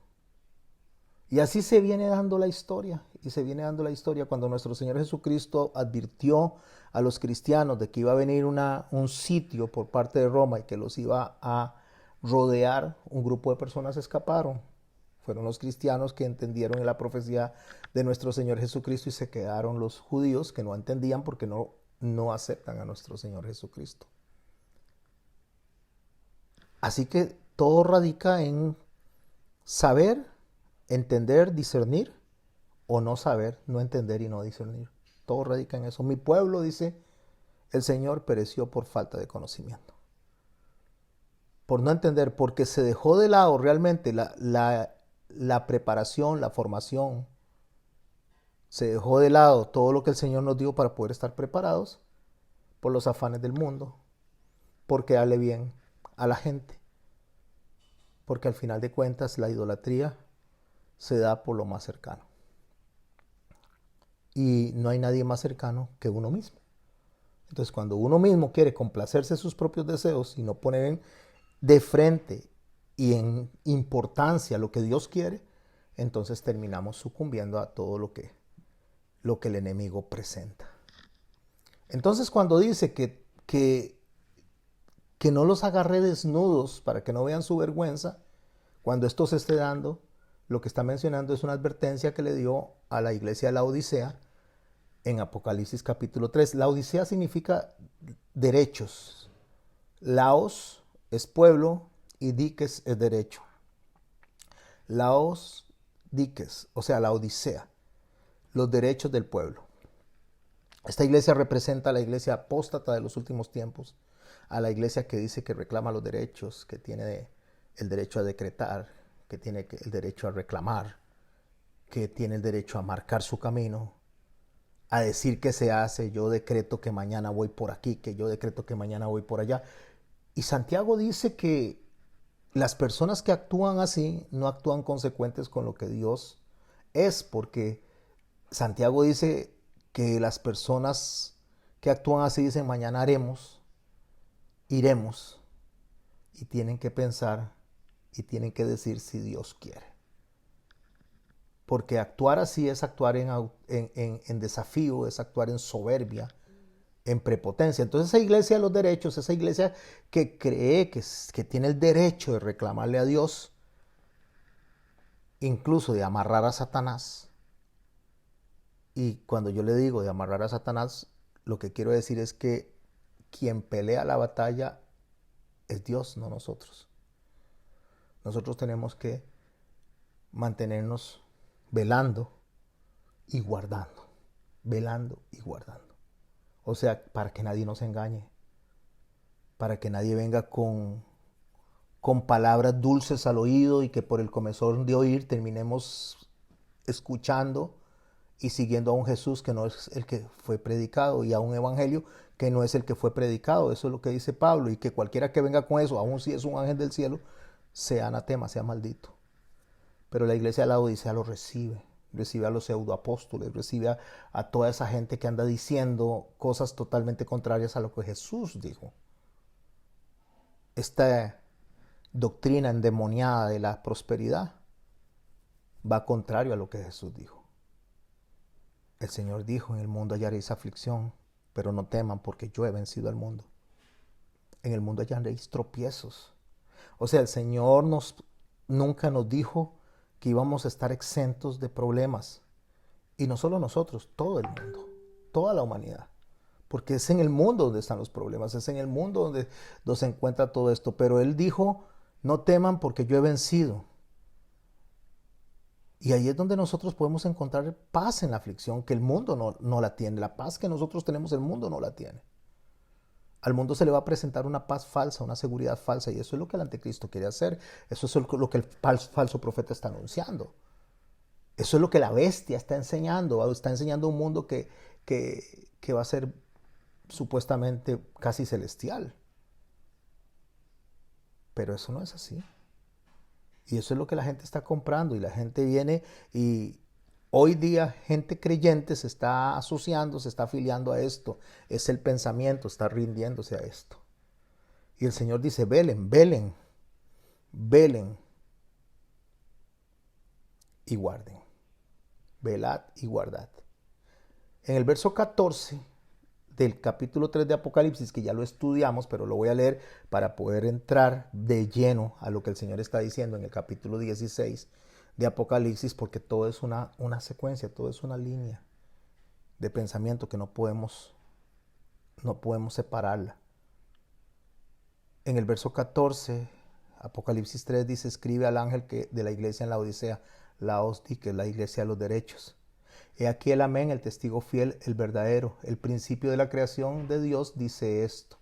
A: Y así se viene dando la historia, y se viene dando la historia cuando nuestro Señor Jesucristo advirtió a los cristianos de que iba a venir un sitio por parte de Roma y que los iba a rodear. Un grupo de personas escaparon. Fueron los cristianos que entendieron la profecía de nuestro Señor Jesucristo, y se quedaron los judíos que no entendían porque no aceptan a nuestro Señor Jesucristo. Así que todo radica en saber, entender, discernir, o no saber, no entender y no discernir. Todo radica en eso. Mi pueblo, dice el Señor, pereció por falta de conocimiento. Por no entender, porque se dejó de lado realmente la preparación, la formación. Se dejó de lado todo lo que el Señor nos dio para poder estar preparados por los afanes del mundo, porque darle bien a la gente. Porque al final de cuentas la idolatría se da por lo más cercano. Y no hay nadie más cercano que uno mismo. Entonces, cuando uno mismo quiere complacerse sus propios deseos y no poner de frente y en importancia lo que Dios quiere, entonces terminamos sucumbiendo a todo lo que el enemigo presenta. Entonces, cuando dice que no los agarre desnudos para que no vean su vergüenza, cuando esto se esté dando, lo que está mencionando es una advertencia que le dio a la iglesia de la Odisea en Apocalipsis capítulo 3. La Odisea significa derechos. Laos es pueblo y diques es derecho. Laos, diques, o sea, la Odisea, los derechos del pueblo. Esta iglesia representa a la iglesia apóstata de los últimos tiempos, a la iglesia que dice que reclama los derechos, que tiene el derecho a decretar, que tiene el derecho a reclamar, que tiene el derecho a marcar su camino, a decir qué se hace. Yo decreto que mañana voy por aquí, que yo decreto que mañana voy por allá. Y Santiago dice que las personas que actúan así no actúan consecuentes con lo que Dios es, porque Santiago dice que las personas que actúan así dicen mañana haremos, iremos, y tienen que pensar y tienen que decir si Dios quiere. Porque actuar así es actuar en desafío, es actuar en soberbia, en prepotencia. Entonces esa iglesia de los derechos, esa iglesia que cree que tiene el derecho de reclamarle a Dios, incluso de amarrar a Satanás. Y cuando yo le digo de amarrar a Satanás, lo que quiero decir es que quien pelea la batalla es Dios, no nosotros. Nosotros tenemos que mantenernos velando y guardando, velando y guardando. O sea, para que nadie nos engañe, para que nadie venga con palabras dulces al oído y que por el comezón de oír terminemos escuchando y siguiendo a un Jesús que no es el que fue predicado y a un evangelio que no es el que fue predicado. Eso es lo que dice Pablo, y que cualquiera que venga con eso, aun si es un ángel del cielo, sea anatema, sea maldito. Pero la iglesia de la Odisea lo recibe. Recibe a los pseudoapóstoles, recibe a toda esa gente que anda diciendo cosas totalmente contrarias a lo que Jesús dijo. Esta doctrina endemoniada de la prosperidad va contrario a lo que Jesús dijo. El Señor dijo: en el mundo hallaréis aflicción, pero no teman, porque yo he vencido al mundo. En el mundo hallaréis tropiezos. O sea, el Señor nunca nos dijo que íbamos a estar exentos de problemas. Y no solo nosotros, todo el mundo, toda la humanidad. Porque es en el mundo donde están los problemas, es en el mundo donde se encuentra todo esto. Pero Él dijo: no teman, porque yo he vencido. Y ahí es donde nosotros podemos encontrar paz en la aflicción, que el mundo no la tiene. La paz que nosotros tenemos, el mundo no la tiene. Al mundo se le va a presentar una paz falsa, una seguridad falsa, y eso es lo que el anticristo quiere hacer. Eso es lo que el falso profeta está anunciando. Eso es lo que la bestia está enseñando. Está enseñando un mundo que va a ser supuestamente casi celestial. Pero eso no es así. Y eso es lo que la gente está comprando, y la gente viene, y hoy día gente creyente se está asociando, se está afiliando a esto. Es el pensamiento, está rindiéndose a esto. Y el Señor dice: velen, velen, velen y guarden. Velad y guardad. En el verso 14 del capítulo 3 de Apocalipsis, que ya lo estudiamos, pero lo voy a leer para poder entrar de lleno a lo que el Señor está diciendo en el capítulo 16 de Apocalipsis, porque todo es una secuencia, todo es una línea de pensamiento que no podemos separarla. En el verso 14, Apocalipsis 3 dice: escribe al ángel de la iglesia en la Odisea, Laos Di, que es la iglesia de los derechos. He aquí el amén, el testigo fiel, el verdadero, el principio de la creación de Dios, dice esto.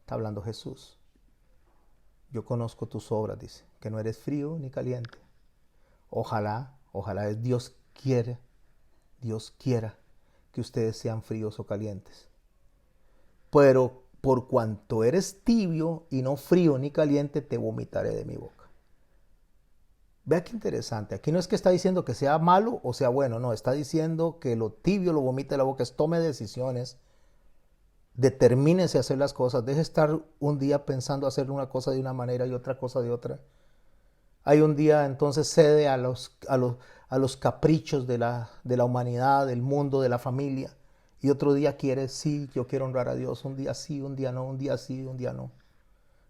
A: Está hablando Jesús. Yo conozco tus obras, dice, que no eres frío ni caliente. Ojalá Dios quiera que ustedes sean fríos o calientes. Pero por cuanto eres tibio y no frío ni caliente, te vomitaré de mi boca. Vea qué interesante. Aquí no es que está diciendo que sea malo o sea bueno, no, está diciendo que lo tibio lo vomite de la boca. Es: tome decisiones, determínese a hacer las cosas, deje estar un día pensando hacer una cosa de una manera y otra cosa de otra. Hay un día entonces cede a los caprichos de la humanidad, del mundo, de la familia, y otro día quiere: sí, yo quiero honrar a Dios. Un día sí, un día no, un día sí, un día no.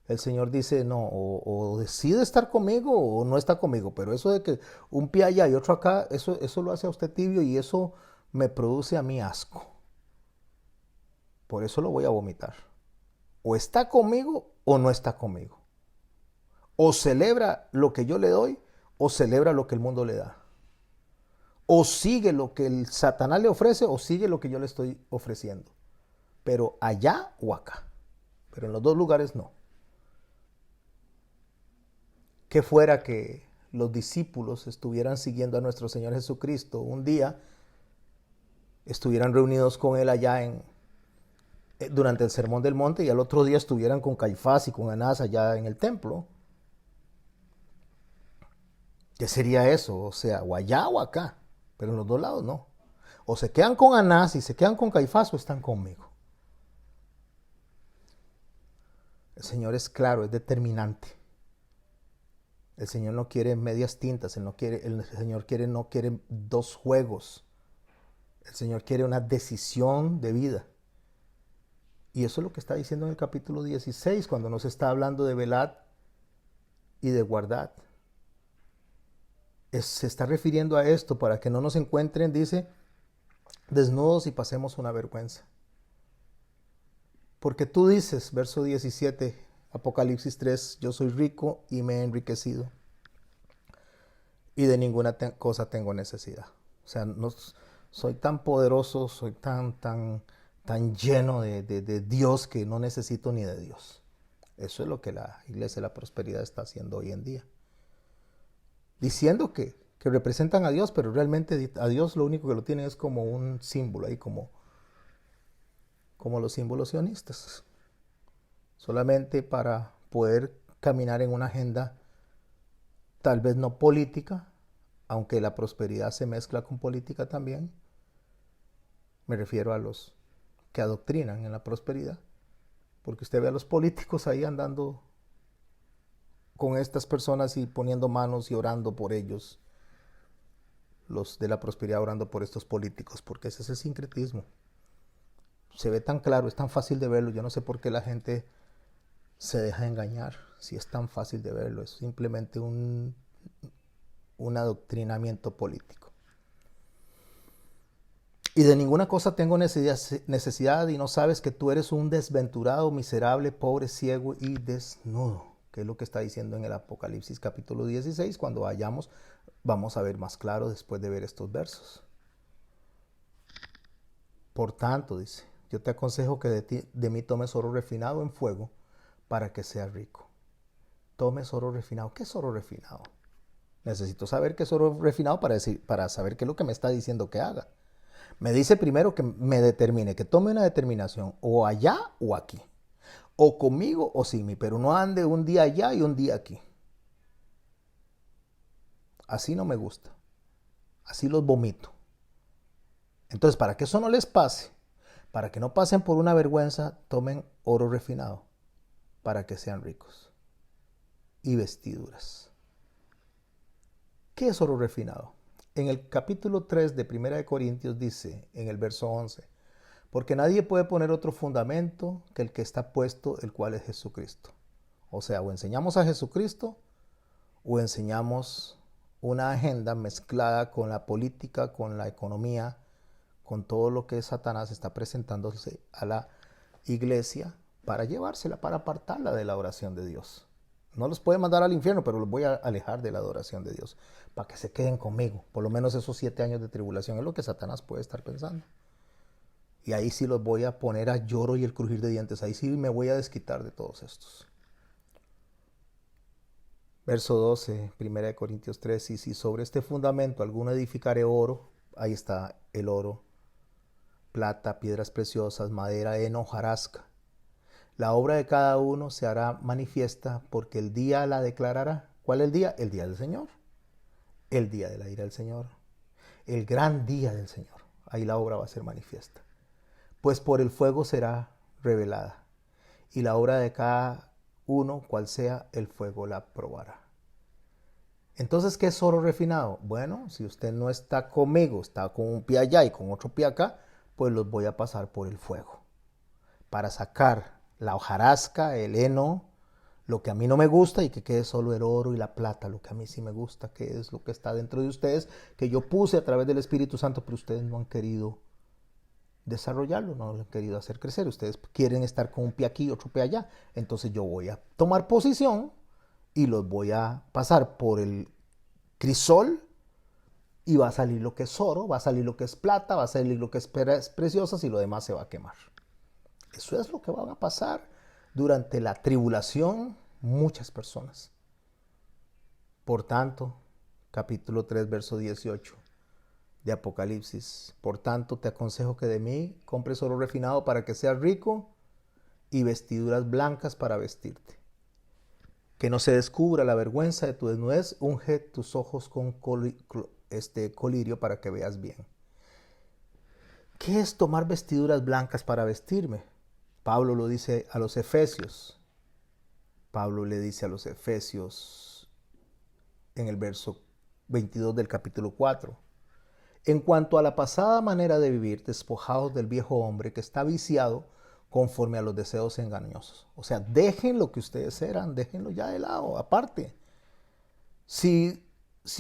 A: El Señor dice: no, o decide estar conmigo o no está conmigo. Pero eso de que un pie allá y otro acá, eso lo hace a usted tibio, y eso me produce a mí asco. Por eso lo voy a vomitar. O está conmigo o no está conmigo. O celebra lo que yo le doy o celebra lo que el mundo le da. O sigue lo que el Satanás le ofrece o sigue lo que yo le estoy ofreciendo. Pero allá o acá. Pero en los dos lugares no. Que fuera que los discípulos estuvieran siguiendo a nuestro Señor Jesucristo, un día estuvieran reunidos con Él allá durante el Sermón del Monte, y al otro día estuvieran con Caifás y con Anás allá en el templo. ¿Qué sería eso? O sea, o allá o acá, pero en los dos lados no. O se quedan con Anás y se quedan con Caifás, o están conmigo. El Señor es claro, es determinante. El Señor no quiere medias tintas, el Señor no quiere dos juegos. El Señor quiere una decisión de vida. Y eso es lo que está diciendo en el capítulo 16, cuando nos está hablando de velad y de guardad. Se está refiriendo a esto para que no nos encuentren, dice, desnudos y pasemos una vergüenza. Porque tú dices, verso 17, Apocalipsis 3, yo soy rico y me he enriquecido y de ninguna cosa tengo necesidad. O sea, no soy tan poderoso, soy tan lleno de Dios que no necesito ni de Dios. Eso es lo que la iglesia de la prosperidad está haciendo hoy en día. Diciendo que representan a Dios, pero realmente a Dios lo único que lo tienen es como un símbolo ahí, como los símbolos sionistas. Solamente para poder caminar en una agenda tal vez no política, aunque la prosperidad se mezcla con política también. Me refiero a los que adoctrinan en la prosperidad, porque usted ve a los políticos ahí andando con estas personas y poniendo manos y orando por ellos, los de la prosperidad orando por estos políticos, porque ese es el sincretismo. Se ve tan claro, es tan fácil de verlo. Yo no sé por qué la gente se deja engañar, si es tan fácil de verlo. Es simplemente un adoctrinamiento político. Y de ninguna cosa tengo necesidad y no sabes que tú eres un desventurado, miserable, pobre, ciego y desnudo, que es lo que está diciendo en el Apocalipsis capítulo 16. Cuando vayamos, vamos a ver más claro después de ver estos versos. Por tanto, dice, yo te aconsejo que de mí tomes oro refinado en fuego para que seas rico. Tomes oro refinado. ¿Qué es oro refinado? Necesito saber qué es oro refinado para saber qué es lo que me está diciendo que haga. Me dice primero que me determine, que tome una determinación, o allá o aquí, o conmigo o sin mí, pero no ande un día allá y un día aquí. Así no me gusta, así los vomito. Entonces, para que eso no les pase, para que no pasen por una vergüenza, tomen oro refinado, para que sean ricos, y vestiduras. ¿Qué es oro refinado? En el capítulo 3 de 1 de Corintios dice, en el verso 11, porque nadie puede poner otro fundamento que el que está puesto, el cual es Jesucristo. O sea, o enseñamos a Jesucristo, o enseñamos una agenda mezclada con la política, con la economía, con todo lo que Satanás está presentándose a la iglesia para llevársela, para apartarla de la oración de Dios. No los puede mandar al infierno, pero los voy a alejar de la adoración de Dios, para que se queden conmigo. Por lo menos esos 7 años de tribulación es lo que Satanás puede estar pensando. Y ahí sí los voy a poner a lloro y el crujir de dientes. Ahí sí me voy a desquitar de todos estos. Verso 12, 1 Corintios 3, y si sobre este fundamento alguno edificare oro, ahí está el oro, plata, piedras preciosas, madera, heno, hojarasca. La obra de cada uno se hará manifiesta porque el día la declarará. ¿Cuál es el día? El día del Señor. El día de la ira del Señor. El gran día del Señor. Ahí la obra va a ser manifiesta. Pues por el fuego será revelada. Y la obra de cada uno, cual sea, el fuego la probará. Entonces, ¿qué es oro refinado? Bueno, si usted no está conmigo, está con un pie allá y con otro pie acá, pues los voy a pasar por el fuego. Para sacar la hojarasca, el heno, lo que a mí no me gusta y que quede solo el oro y la plata, lo que a mí sí me gusta, que es lo que está dentro de ustedes, que yo puse a través del Espíritu Santo, pero ustedes no han querido desarrollarlo, no lo han querido hacer crecer. Ustedes quieren estar con un pie aquí y otro pie allá. Entonces yo voy a tomar posición y los voy a pasar por el crisol y va a salir lo que es oro, va a salir lo que es plata, va a salir lo que es preciosas y lo demás se va a quemar. Eso es lo que va a pasar durante la tribulación muchas personas. Por tanto, capítulo 3, verso 18 de Apocalipsis. Por tanto, te aconsejo que de mí compres oro refinado para que seas rico y vestiduras blancas para vestirte. Que no se descubra la vergüenza de tu desnudez, unge tus ojos con colirio para que veas bien. ¿Qué es tomar vestiduras blancas para vestirme? Pablo lo dice a los Efesios. Pablo le dice a los Efesios en el verso 22 del capítulo 4. En cuanto a la pasada manera de vivir, despojados del viejo hombre que está viciado conforme a los deseos engañosos. O sea, dejen lo que ustedes eran, déjenlo ya de lado, aparte. Si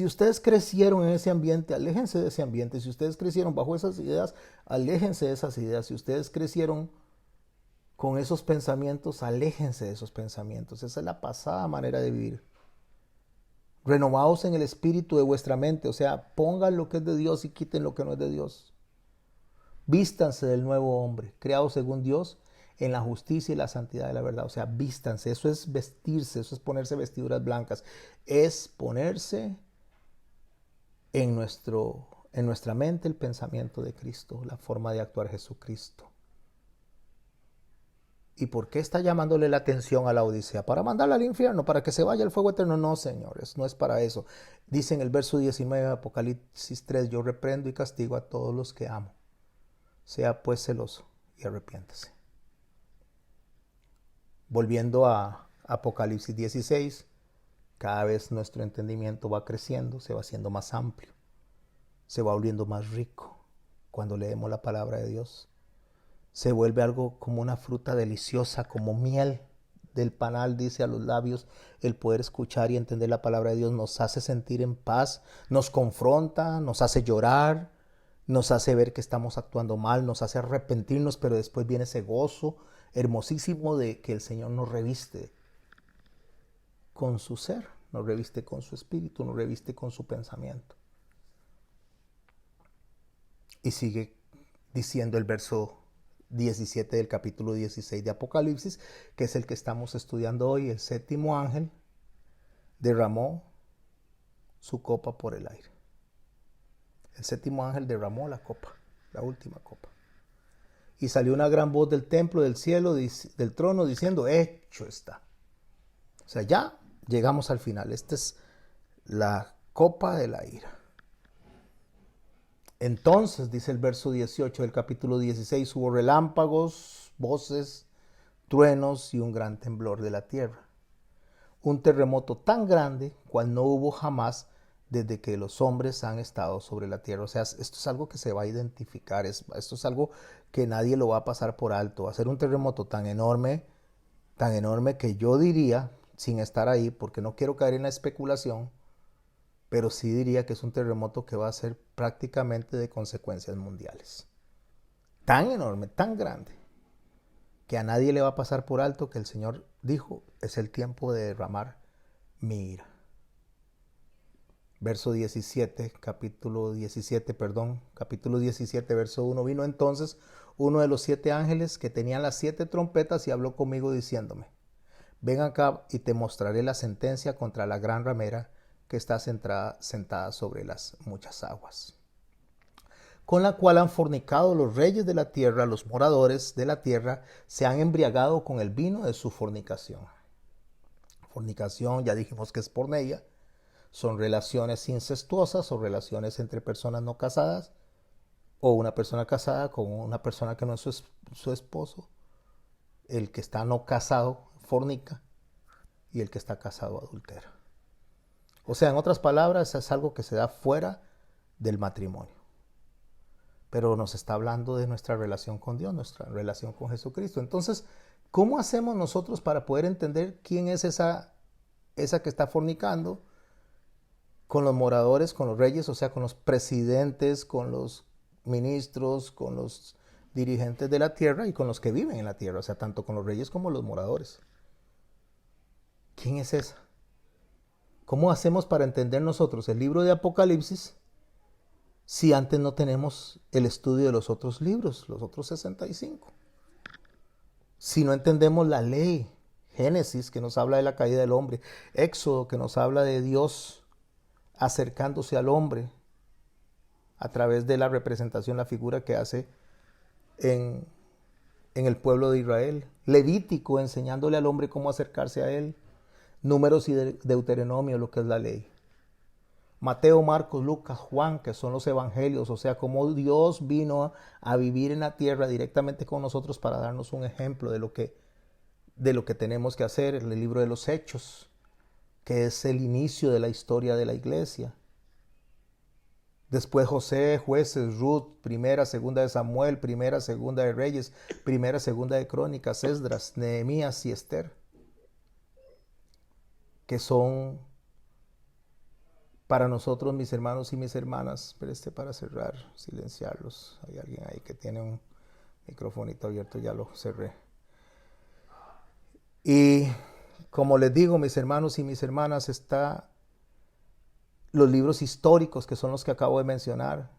A: ustedes crecieron en ese ambiente, aléjense de ese ambiente. Si ustedes crecieron bajo esas ideas, aléjense de esas ideas. Si ustedes crecieron con esos pensamientos, aléjense de esos pensamientos. Esa es la pasada manera de vivir. Renovaos en el espíritu de vuestra mente, o sea, pongan lo que es de Dios y quiten lo que no es de Dios. Vístanse del nuevo hombre, creado según Dios en la justicia y la santidad de la verdad. O sea, vístanse, eso es vestirse, eso es ponerse vestiduras blancas, es ponerse en nuestra mente el pensamiento de Cristo, la forma de actuar Jesucristo. ¿Y por qué está llamándole la atención a la Odisea? ¿Para mandarla al infierno? ¿Para que se vaya al fuego eterno? No, señores, no es para eso. Dice en el verso 19 de Apocalipsis 3, yo reprendo y castigo a todos los que amo. Sea pues celoso y arrepiéntase. Volviendo a Apocalipsis 16, cada vez nuestro entendimiento va creciendo, se va haciendo más amplio, se va volviendo más rico cuando leemos la palabra de Dios. Se vuelve algo como una fruta deliciosa, como miel del panal, dice a los labios. El poder escuchar y entender la palabra de Dios nos hace sentir en paz, nos confronta, nos hace llorar, nos hace ver que estamos actuando mal, nos hace arrepentirnos, pero después viene ese gozo hermosísimo de que el Señor nos reviste con su ser, nos reviste con su espíritu, nos reviste con su pensamiento. Y sigue diciendo el verso 17 del capítulo 16 de Apocalipsis, que es el que estamos estudiando hoy. El séptimo ángel derramó su copa por el aire. El séptimo ángel derramó la copa, la última copa. Y salió una gran voz del templo, del cielo, del trono, diciendo, hecho está. O sea, ya llegamos al final. Esta es la copa de la ira. Entonces, dice el verso 18 del capítulo 16, hubo relámpagos, voces, truenos y un gran temblor de la tierra. Un terremoto tan grande cual no hubo jamás desde que los hombres han estado sobre la tierra. O sea, esto es algo que se va a identificar, esto es algo que nadie lo va a pasar por alto. Va a ser un terremoto tan enorme que yo diría, sin estar ahí, porque no quiero caer en la especulación, pero sí diría que es un terremoto que va a ser prácticamente de consecuencias mundiales. Tan enorme, tan grande, que a nadie le va a pasar por alto que el Señor dijo, es el tiempo de derramar mi ira. Verso 17, capítulo 17, verso 1. Vino entonces uno de los 7 ángeles que tenían las 7 trompetas y habló conmigo diciéndome, ven acá y te mostraré la sentencia contra la gran ramera que está sentada sobre las muchas aguas, con la cual han fornicado los reyes de la tierra, los moradores de la tierra se han embriagado con el vino de su fornicación. Fornicación, ya dijimos que es porneia, son relaciones incestuosas o relaciones entre personas no casadas, o una persona casada con una persona que no es su esposo. El que está no casado fornica y el que está casado adultera. O sea, en otras palabras, es algo que se da fuera del matrimonio. Pero nos está hablando de nuestra relación con Dios, nuestra relación con Jesucristo. Entonces, ¿cómo hacemos nosotros para poder entender quién es esa que está fornicando con los moradores, con los reyes, o sea, con los presidentes, con los ministros, con los dirigentes de la tierra y con los que viven en la tierra, o sea, tanto con los reyes como los moradores? ¿Quién es esa? ¿Cómo hacemos para entender nosotros el libro de Apocalipsis si antes no tenemos el estudio de los otros libros, los otros 65? Si no entendemos la ley, Génesis, que nos habla de la caída del hombre, Éxodo, que nos habla de Dios acercándose al hombre a través de la representación, la figura que hace en el pueblo de Israel, Levítico, enseñándole al hombre cómo acercarse a él, Números y Deuteronomio, lo que es la ley, Mateo, Marcos, Lucas, Juan, que son los evangelios, o sea, cómo Dios vino a vivir en la tierra directamente con nosotros para darnos un ejemplo de lo que tenemos que hacer. El libro de los Hechos, que es el inicio de la historia de la iglesia. Después José, Jueces, Ruth, Primera, Segunda de Samuel, Primera, Segunda de Reyes, Primera, Segunda de Crónicas, Esdras, Nehemías y Esther, que son para nosotros, mis hermanos y mis hermanas, pero para cerrar, silenciarlos. Hay alguien ahí que tiene un microfonito abierto, ya lo cerré. Y como les digo, mis hermanos y mis hermanas, está los libros históricos, que son los que acabo de mencionar,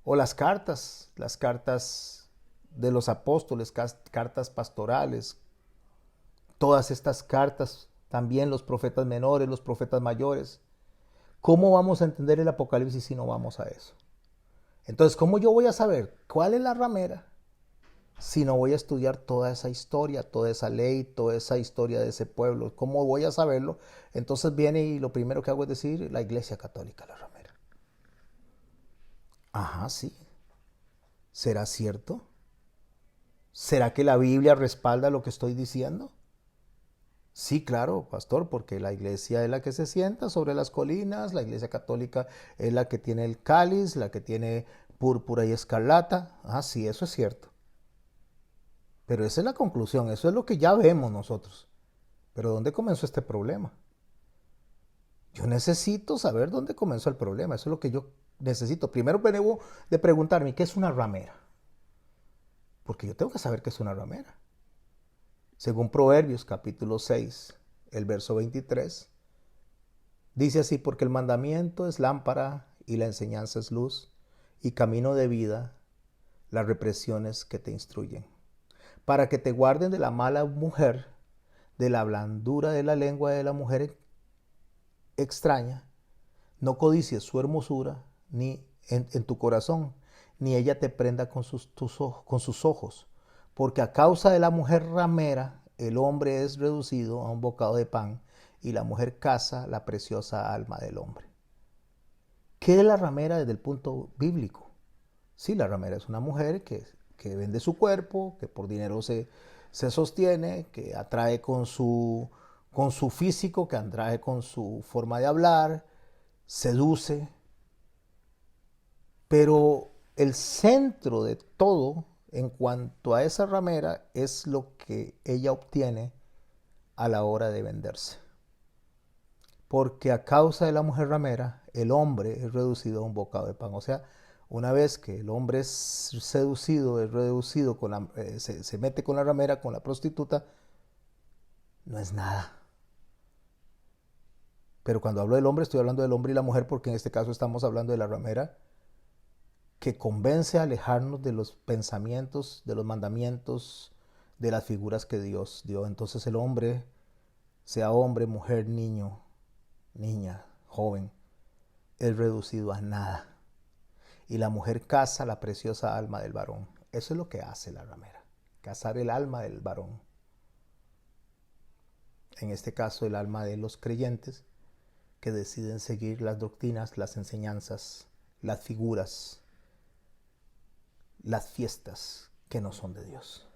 A: o las cartas de los apóstoles, cartas pastorales, todas estas cartas, también los profetas menores, los profetas mayores. ¿Cómo vamos a entender el Apocalipsis si no vamos a eso? Entonces, ¿cómo yo voy a saber cuál es la ramera si no voy a estudiar toda esa historia, toda esa ley, toda esa historia de ese pueblo? ¿Cómo voy a saberlo? Entonces viene y lo primero que hago es decir, la Iglesia Católica, la ramera. Ajá, sí. ¿Será cierto? ¿Será que la Biblia respalda lo que estoy diciendo? Sí, claro, pastor, porque la iglesia es la que se sienta sobre las colinas, la iglesia católica es la que tiene el cáliz, la que tiene púrpura y escarlata. Ah, sí, eso es cierto. Pero esa es la conclusión, eso es lo que ya vemos nosotros. Pero ¿dónde comenzó este problema? Yo necesito saber dónde comenzó el problema, eso es lo que yo necesito. Primero debo de preguntarme, ¿qué es una ramera? Porque yo tengo que saber qué es una ramera. Según Proverbios capítulo 6, el verso 23, dice así: porque el mandamiento es lámpara y la enseñanza es luz, y camino de vida las represiones que te instruyen, para que te guarden de la mala mujer, de la blandura de la lengua de la mujer extraña. No codicies su hermosura ni en tu corazón, ni ella te prenda con sus ojos, porque a causa de la mujer ramera el hombre es reducido a un bocado de pan, y la mujer caza la preciosa alma del hombre. ¿Qué es la ramera desde el punto bíblico? Sí, la ramera es una mujer que vende su cuerpo, que por dinero se sostiene, que atrae con su físico, que atrae con su forma de hablar, seduce. Pero el centro de todo en cuanto a esa ramera es lo que ella obtiene a la hora de venderse. Porque a causa de la mujer ramera, el hombre es reducido a un bocado de pan. O sea, una vez que el hombre es seducido, es reducido, se mete con la ramera, con la prostituta, no es nada. Pero cuando hablo del hombre, estoy hablando del hombre y la mujer, porque en este caso estamos hablando de la ramera, que convence a alejarnos de los pensamientos, de los mandamientos, de las figuras que Dios dio. Entonces el hombre, sea hombre, mujer, niño, niña, joven, es reducido a nada. Y la mujer caza la preciosa alma del varón. Eso es lo que hace la ramera, cazar el alma del varón. En este caso, el alma de los creyentes que deciden seguir las doctrinas, las enseñanzas, las figuras, las fiestas que no son de Dios,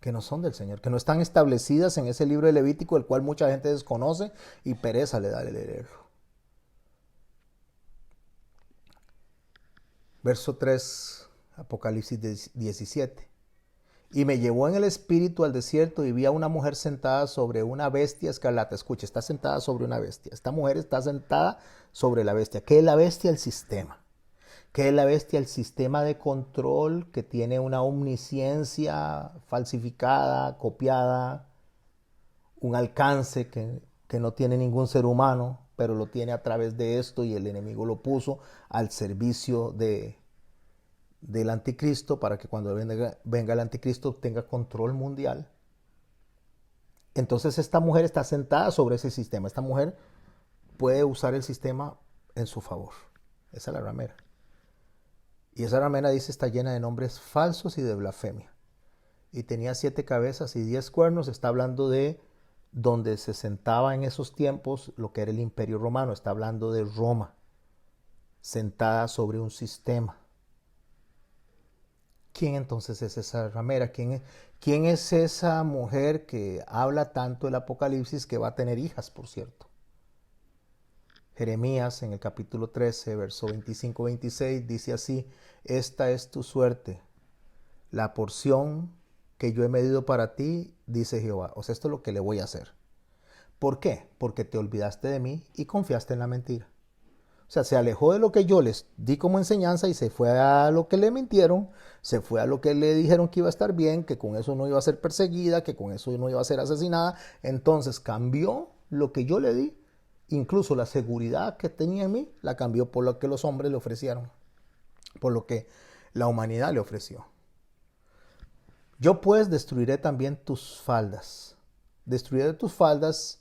A: que no son del Señor, que no están establecidas en ese libro de Levítico, el cual mucha gente desconoce y pereza le da de leerlo. Verso 3, Apocalipsis 17. Y me llevó en el espíritu al desierto y vi a una mujer sentada sobre una bestia escarlata. Escucha, está sentada sobre una bestia. Esta mujer está sentada sobre la bestia. ¿Qué es la bestia? El sistema. ¿Qué es la bestia? El sistema de control que tiene una omnisciencia falsificada, copiada, un alcance que no tiene ningún ser humano, pero lo tiene a través de esto, y el enemigo lo puso al servicio del anticristo para que cuando venga el anticristo tenga control mundial. Entonces esta mujer está sentada sobre ese sistema. Esta mujer puede usar el sistema en su favor. Esa es la ramera. Y esa ramera, dice, está llena de nombres falsos y de blasfemia. Y tenía 7 cabezas y 10 cuernos. Está hablando de donde se sentaba en esos tiempos lo que era el Imperio Romano. Está hablando de Roma, sentada sobre un sistema. ¿Quién entonces es esa ramera? ¿Quién es esa mujer que habla tanto el Apocalipsis que va a tener hijas, por cierto? Jeremías en el capítulo 13, verso 25-26 dice así: esta es tu suerte, la porción que yo he medido para ti, dice Jehová. O sea, esto es lo que le voy a hacer. ¿Por qué? Porque te olvidaste de mí y confiaste en la mentira. O sea, se alejó de lo que yo les di como enseñanza y se fue a lo que le mintieron, se fue a lo que le dijeron que iba a estar bien, que con eso no iba a ser perseguida, que con eso no iba a ser asesinada. Entonces cambió lo que yo le di, incluso la seguridad que tenía en mí, la cambió por lo que los hombres le ofrecieron, por lo que la humanidad le ofreció. Yo pues destruiré también tus faldas. Destruiré tus faldas.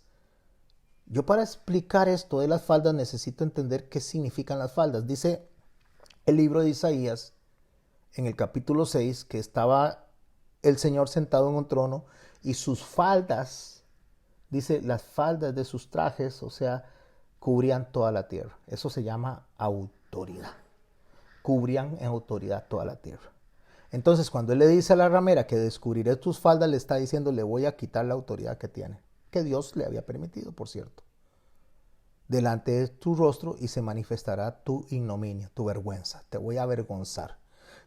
A: Yo para explicar esto de las faldas necesito entender qué significan las faldas. Dice el libro de Isaías en el capítulo 6 que estaba el Señor sentado en un trono y sus faldas, dice las faldas de sus trajes, o sea, cubrían toda la tierra. Eso se llama autoridad. Cubrían en autoridad toda la tierra. Entonces, cuando él le dice a la ramera que descubriré tus faldas, le está diciendo, le voy a quitar la autoridad que tiene, que Dios le había permitido, por cierto, delante de tu rostro, y se manifestará tu ignominia, tu vergüenza. Te voy a avergonzar.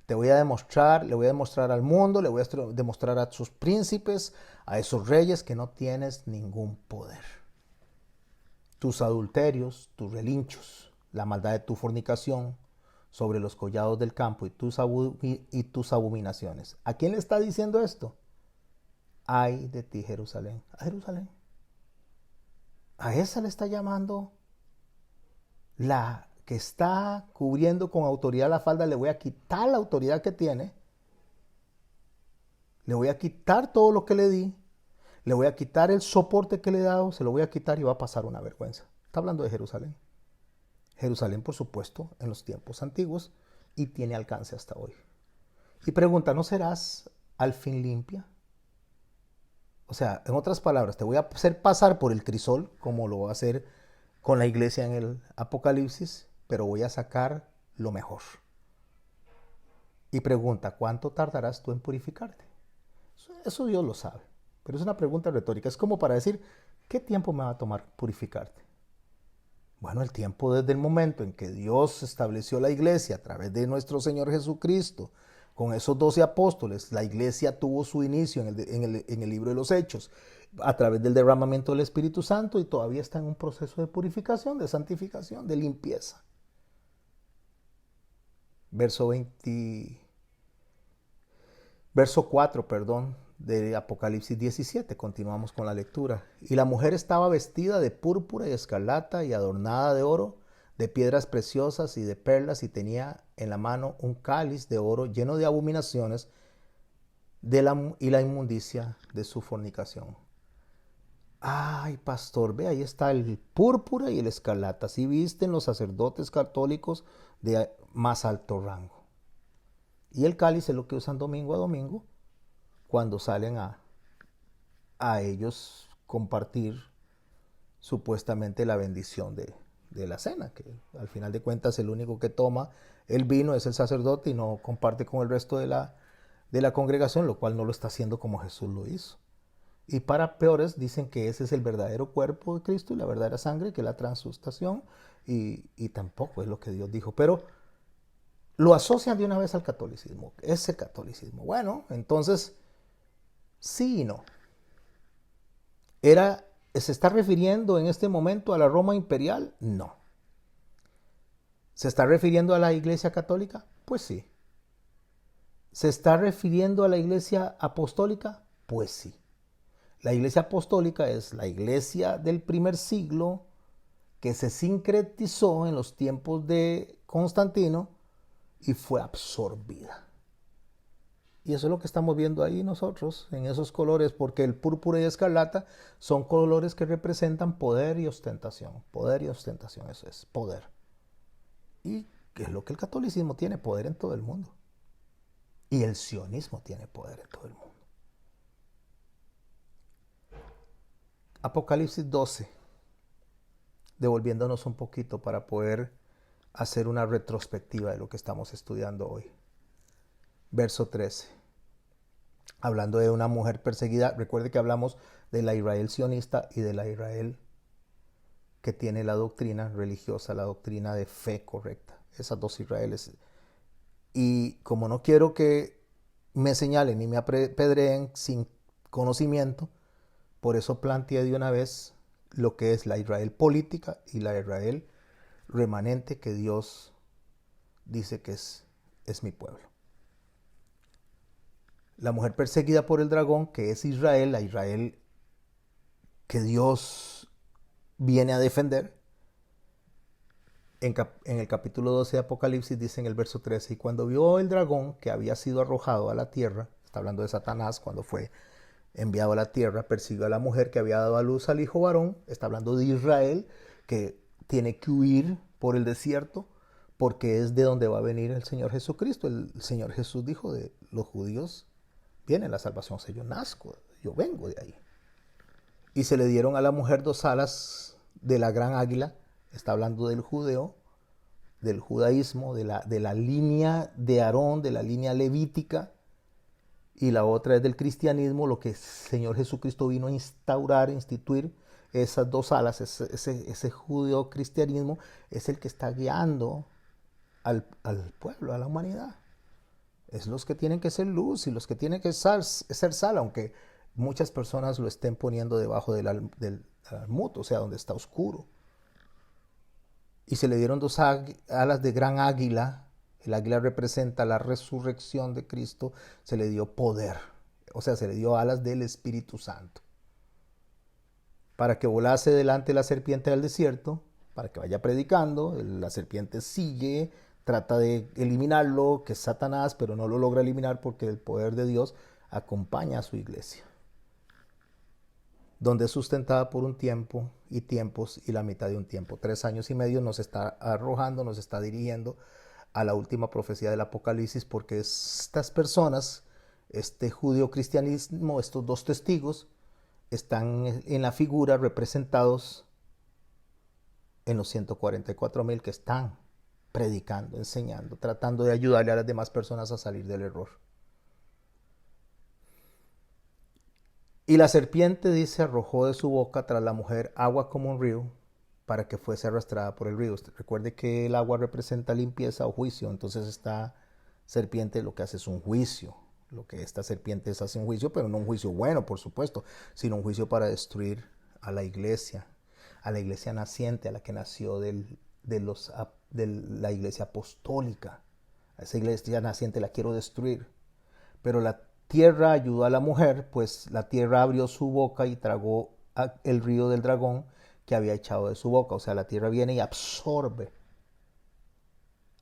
A: Te voy a demostrar, le voy a demostrar al mundo, le voy a demostrar a sus príncipes, a esos reyes, que no tienes ningún poder. Tus adulterios, tus relinchos, la maldad de tu fornicación sobre los collados del campo y tus abominaciones. ¿A quién le está diciendo esto? Ay de ti, Jerusalén. A Jerusalén. A esa le está llamando la que está cubriendo con autoridad la falda. Le voy a quitar la autoridad que tiene. Le voy a quitar todo lo que le di. Le voy a quitar el soporte que le he dado. Se lo voy a quitar y va a pasar una vergüenza. Está hablando de Jerusalén. Jerusalén, por supuesto, en los tiempos antiguos, y tiene alcance hasta hoy. Y pregunta, ¿no serás al fin limpia? O sea, en otras palabras, te voy a hacer pasar por el crisol, como lo va a hacer con la iglesia en el Apocalipsis, pero voy a sacar lo mejor. Y pregunta, ¿cuánto tardarás tú en purificarte? Eso Dios lo sabe, pero es una pregunta retórica. Es como para decir, ¿qué tiempo me va a tomar purificarte? Bueno, el tiempo desde el momento en que Dios estableció la iglesia a través de nuestro Señor Jesucristo, con esos 12 apóstoles, la iglesia tuvo su inicio en el libro de los Hechos, a través del derramamiento del Espíritu Santo, y todavía está en un proceso de purificación, de santificación, de limpieza. Verso 4, de Apocalipsis 17, continuamos con la lectura. Y la mujer estaba vestida de púrpura y escarlata y adornada de oro, de piedras preciosas y de perlas, y tenía en la mano un cáliz de oro lleno de abominaciones y la inmundicia de su fornicación. Ay, pastor, ve, ahí está el púrpura y el escarlata. Así visten los sacerdotes católicos de más alto rango. Y el cáliz es lo que usan domingo a domingo cuando salen a ellos compartir supuestamente la bendición de la cena, que al final de cuentas el único que toma el vino es el sacerdote y no comparte con el resto de la congregación, lo cual no lo está haciendo como Jesús lo hizo. Y para peores dicen que ese es el verdadero cuerpo de Cristo y la verdadera sangre, que es la transustación, y tampoco es lo que Dios dijo. Pero lo asocian de una vez al catolicismo, ese catolicismo. Bueno, entonces, sí y no. ¿Se está refiriendo en este momento a la Roma imperial? No. ¿Se está refiriendo a la Iglesia Católica? Pues sí. ¿Se está refiriendo a la Iglesia Apostólica? Pues sí. La Iglesia Apostólica es la iglesia del primer siglo que se sincretizó en los tiempos de Constantino y fue absorbida. Y eso es lo que estamos viendo ahí nosotros, en esos colores, porque el púrpura y escarlata son colores que representan poder y ostentación. Poder y ostentación, eso es, poder. Y es lo que el catolicismo tiene, poder en todo el mundo. Y el sionismo tiene poder en todo el mundo. Apocalipsis 12, devolviéndonos un poquito para poder hacer una retrospectiva de lo que estamos estudiando hoy. Verso 13. hablando de una mujer perseguida. Recuerde que hablamos de la Israel sionista y de la Israel que tiene la doctrina religiosa, la doctrina de fe correcta. Esas dos Israeles. Y como no quiero que me señalen ni me apedreen sin conocimiento, por eso planteé de una vez lo que es la Israel política y la Israel remanente que Dios dice que es mi pueblo. La mujer perseguida por el dragón, que es Israel, la Israel que Dios viene a defender. En el capítulo 12 de Apocalipsis dice en el verso 13, y cuando vio el dragón que había sido arrojado a la tierra, está hablando de Satanás cuando fue enviado a la tierra, persiguió a la mujer que había dado a luz al hijo varón, está hablando de Israel, que tiene que huir por el desierto, porque es de donde va a venir el Señor Jesucristo. El Señor Jesús dijo de los judíos, viene la salvación, o sea, yo nazco, yo vengo de ahí. Y se le dieron a la mujer dos alas de la gran águila, está hablando del judeo, del judaísmo, de la línea de Aarón, de la línea levítica, y la otra es del cristianismo, lo que el Señor Jesucristo vino a instaurar, a instituir. Esas dos alas, ese judeo-cristianismo es el que está guiando al pueblo, a la humanidad. Es los que tienen que ser luz y los que tienen que ser sal, aunque muchas personas lo estén poniendo debajo del almud, o sea, donde está oscuro. Y se le dieron dos alas de gran águila. El águila representa la resurrección de Cristo. Se le dio poder, o sea, se le dio alas del Espíritu Santo, para que volase delante de la serpiente del desierto, para que vaya predicando. La serpiente sigue, trata de eliminarlo, que es Satanás, pero no lo logra eliminar porque el poder de Dios acompaña a su iglesia, donde es sustentada por un tiempo y tiempos y la mitad de un tiempo. 3 años y medio nos está arrojando, nos está dirigiendo a la última profecía del Apocalipsis, porque estas personas, este judío cristianismo, estos dos testigos, están en la figura representados en los 144,000 que están predicando, enseñando, tratando de ayudarle a las demás personas a salir del error. Y la serpiente, dice, arrojó de su boca tras la mujer agua como un río, para que fuese arrastrada por el río. Recuerde que el agua representa limpieza o juicio, entonces esta serpiente lo que hace es un juicio. Lo que esta serpiente hace un juicio, pero no un juicio bueno, por supuesto, sino un juicio para destruir a la iglesia naciente, a la que nació de la iglesia apostólica. A esa iglesia naciente la quiero destruir. Pero la tierra ayudó a la mujer, pues la tierra abrió su boca y tragó el río del dragón que había echado de su boca. O sea, la tierra viene y absorbe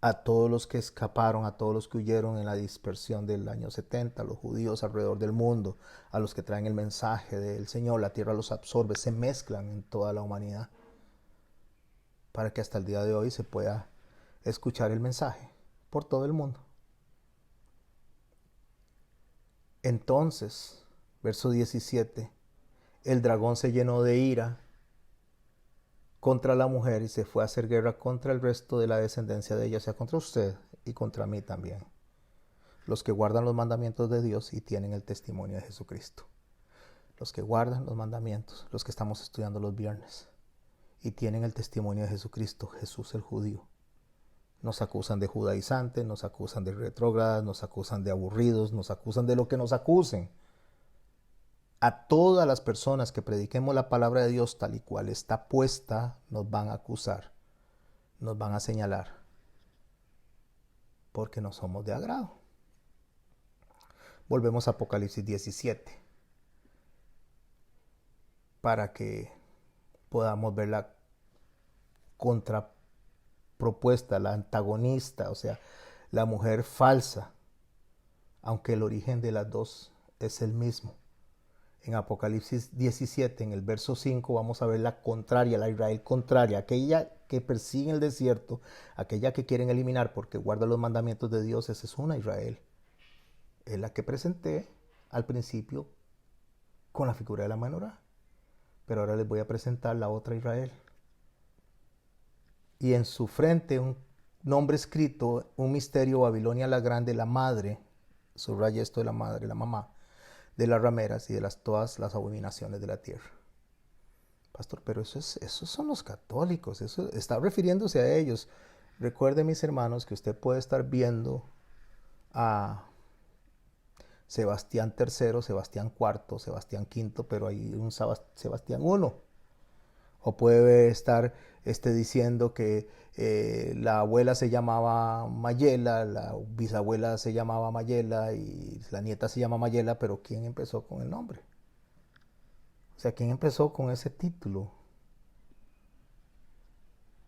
A: a todos los que escaparon, a todos los que huyeron en la dispersión del año 70, a los judíos alrededor del mundo, a los que traen el mensaje del Señor. La tierra los absorbe, se mezclan en toda la humanidad, para que hasta el día de hoy se pueda escuchar el mensaje por todo el mundo. Entonces, verso 17, el dragón se llenó de ira contra la mujer y se fue a hacer guerra contra el resto de la descendencia de ella, o sea, contra usted y contra mí también, los que guardan los mandamientos de Dios y tienen el testimonio de Jesucristo. Los que guardan los mandamientos, los que estamos estudiando los viernes y tienen el testimonio de Jesucristo, Jesús el judío. Nos acusan de judaizantes, nos acusan de retrógradas, nos acusan de aburridos, nos acusan de lo que nos acusen. A todas las personas que prediquemos la palabra de Dios tal y cual está puesta, nos van a acusar, nos van a señalar, porque no somos de agrado. Volvemos a Apocalipsis 17, para que podamos ver la contrapropuesta, la antagonista, o sea, la mujer falsa, aunque el origen de las dos es el mismo. En Apocalipsis 17, en el verso 5, vamos a ver la contraria, la Israel contraria, aquella que persigue en el desierto, aquella que quieren eliminar porque guarda los mandamientos de Dios. Esa es una Israel. Es la que presenté al principio con la figura de la menorá. Pero ahora les voy a presentar la otra Israel. Y en su frente un nombre escrito, un misterio: Babilonia la grande, la madre, subraya esto de la madre, la mamá, de las rameras y de todas las abominaciones de la tierra. Pastor, pero esos son los católicos, eso está refiriéndose a ellos. Recuerde, mis hermanos, que usted puede estar viendo a Sebastián III, Sebastián IV, Sebastián V, pero hay un Sebastián I. O puede estar diciendo que la abuela se llamaba Mayela, la bisabuela se llamaba Mayela y la nieta se llama Mayela, pero ¿quién empezó con el nombre? O sea, ¿quién empezó con ese título?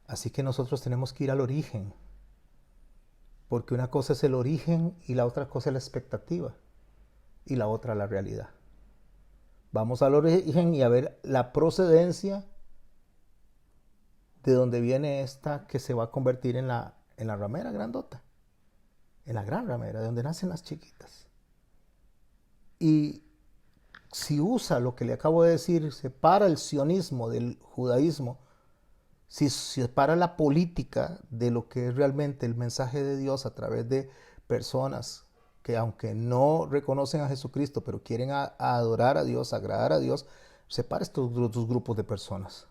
A: Así que nosotros tenemos que ir al origen, porque una cosa es el origen y la otra cosa es la expectativa y la otra la realidad. Vamos al origen y a ver la procedencia de donde viene esta que se va a convertir en la ramera grandota, en la gran ramera, de donde nacen las chiquitas. Y si usa lo que le acabo de decir, separa el sionismo del judaísmo, si separa la política de lo que es realmente el mensaje de Dios a través de personas que aunque no reconocen a Jesucristo, pero quieren adorar a Dios, agradar a Dios, separa estos dos grupos de personas.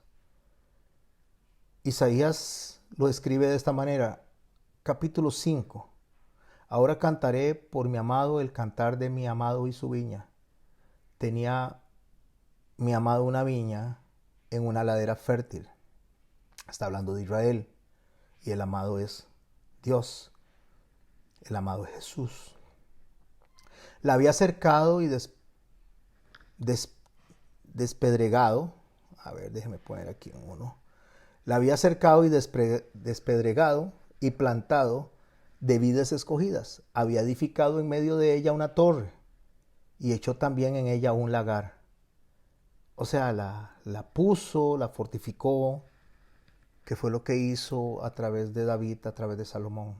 A: Isaías lo escribe de esta manera, capítulo 5. Ahora cantaré por mi amado el cantar de mi amado y su viña. Tenía mi amado una viña en una ladera fértil. Está hablando de Israel. Y el amado es Dios. El amado es Jesús. La había cercado y despedregado. A ver, déjeme poner aquí uno. La había cercado y despedregado y plantado de vides escogidas. Había edificado en medio de ella una torre y echó también en ella un lagar. O sea, la puso, la fortificó, que fue lo que hizo a través de David, a través de Salomón.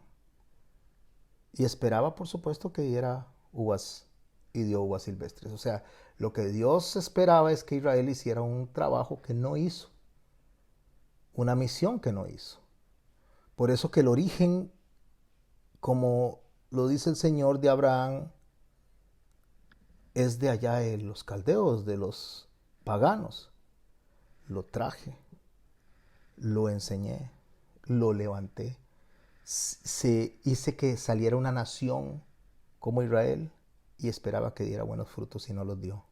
A: Y esperaba, por supuesto, que diera uvas y dio uvas silvestres. O sea, lo que Dios esperaba es que Israel hiciera un trabajo que no hizo, una misión que no hizo. Por eso que el origen, como lo dice el Señor de Abraham, es de allá de los caldeos, de los paganos. Lo traje, lo enseñé, lo levanté. Hice que saliera una nación como Israel y esperaba que diera buenos frutos y no los dio.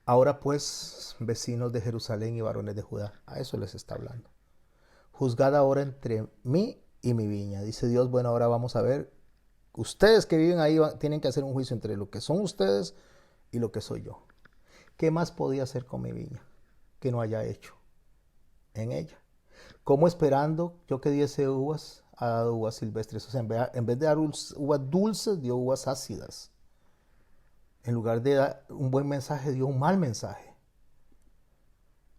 A: Ahora pues, vecinos de Jerusalén y varones de Judá, a eso les está hablando. Juzgad ahora entre mí y mi viña. Dice Dios, bueno, ahora vamos a ver. Ustedes que viven ahí tienen que hacer un juicio entre lo que son ustedes y lo que soy yo. ¿Qué más podía hacer con mi viña que no haya hecho en ella? ¿Cómo esperando yo que diese uvas, ha dado uvas silvestres? O sea, en vez de dar uvas dulces, dio uvas ácidas. En lugar de dar un buen mensaje, dio un mal mensaje.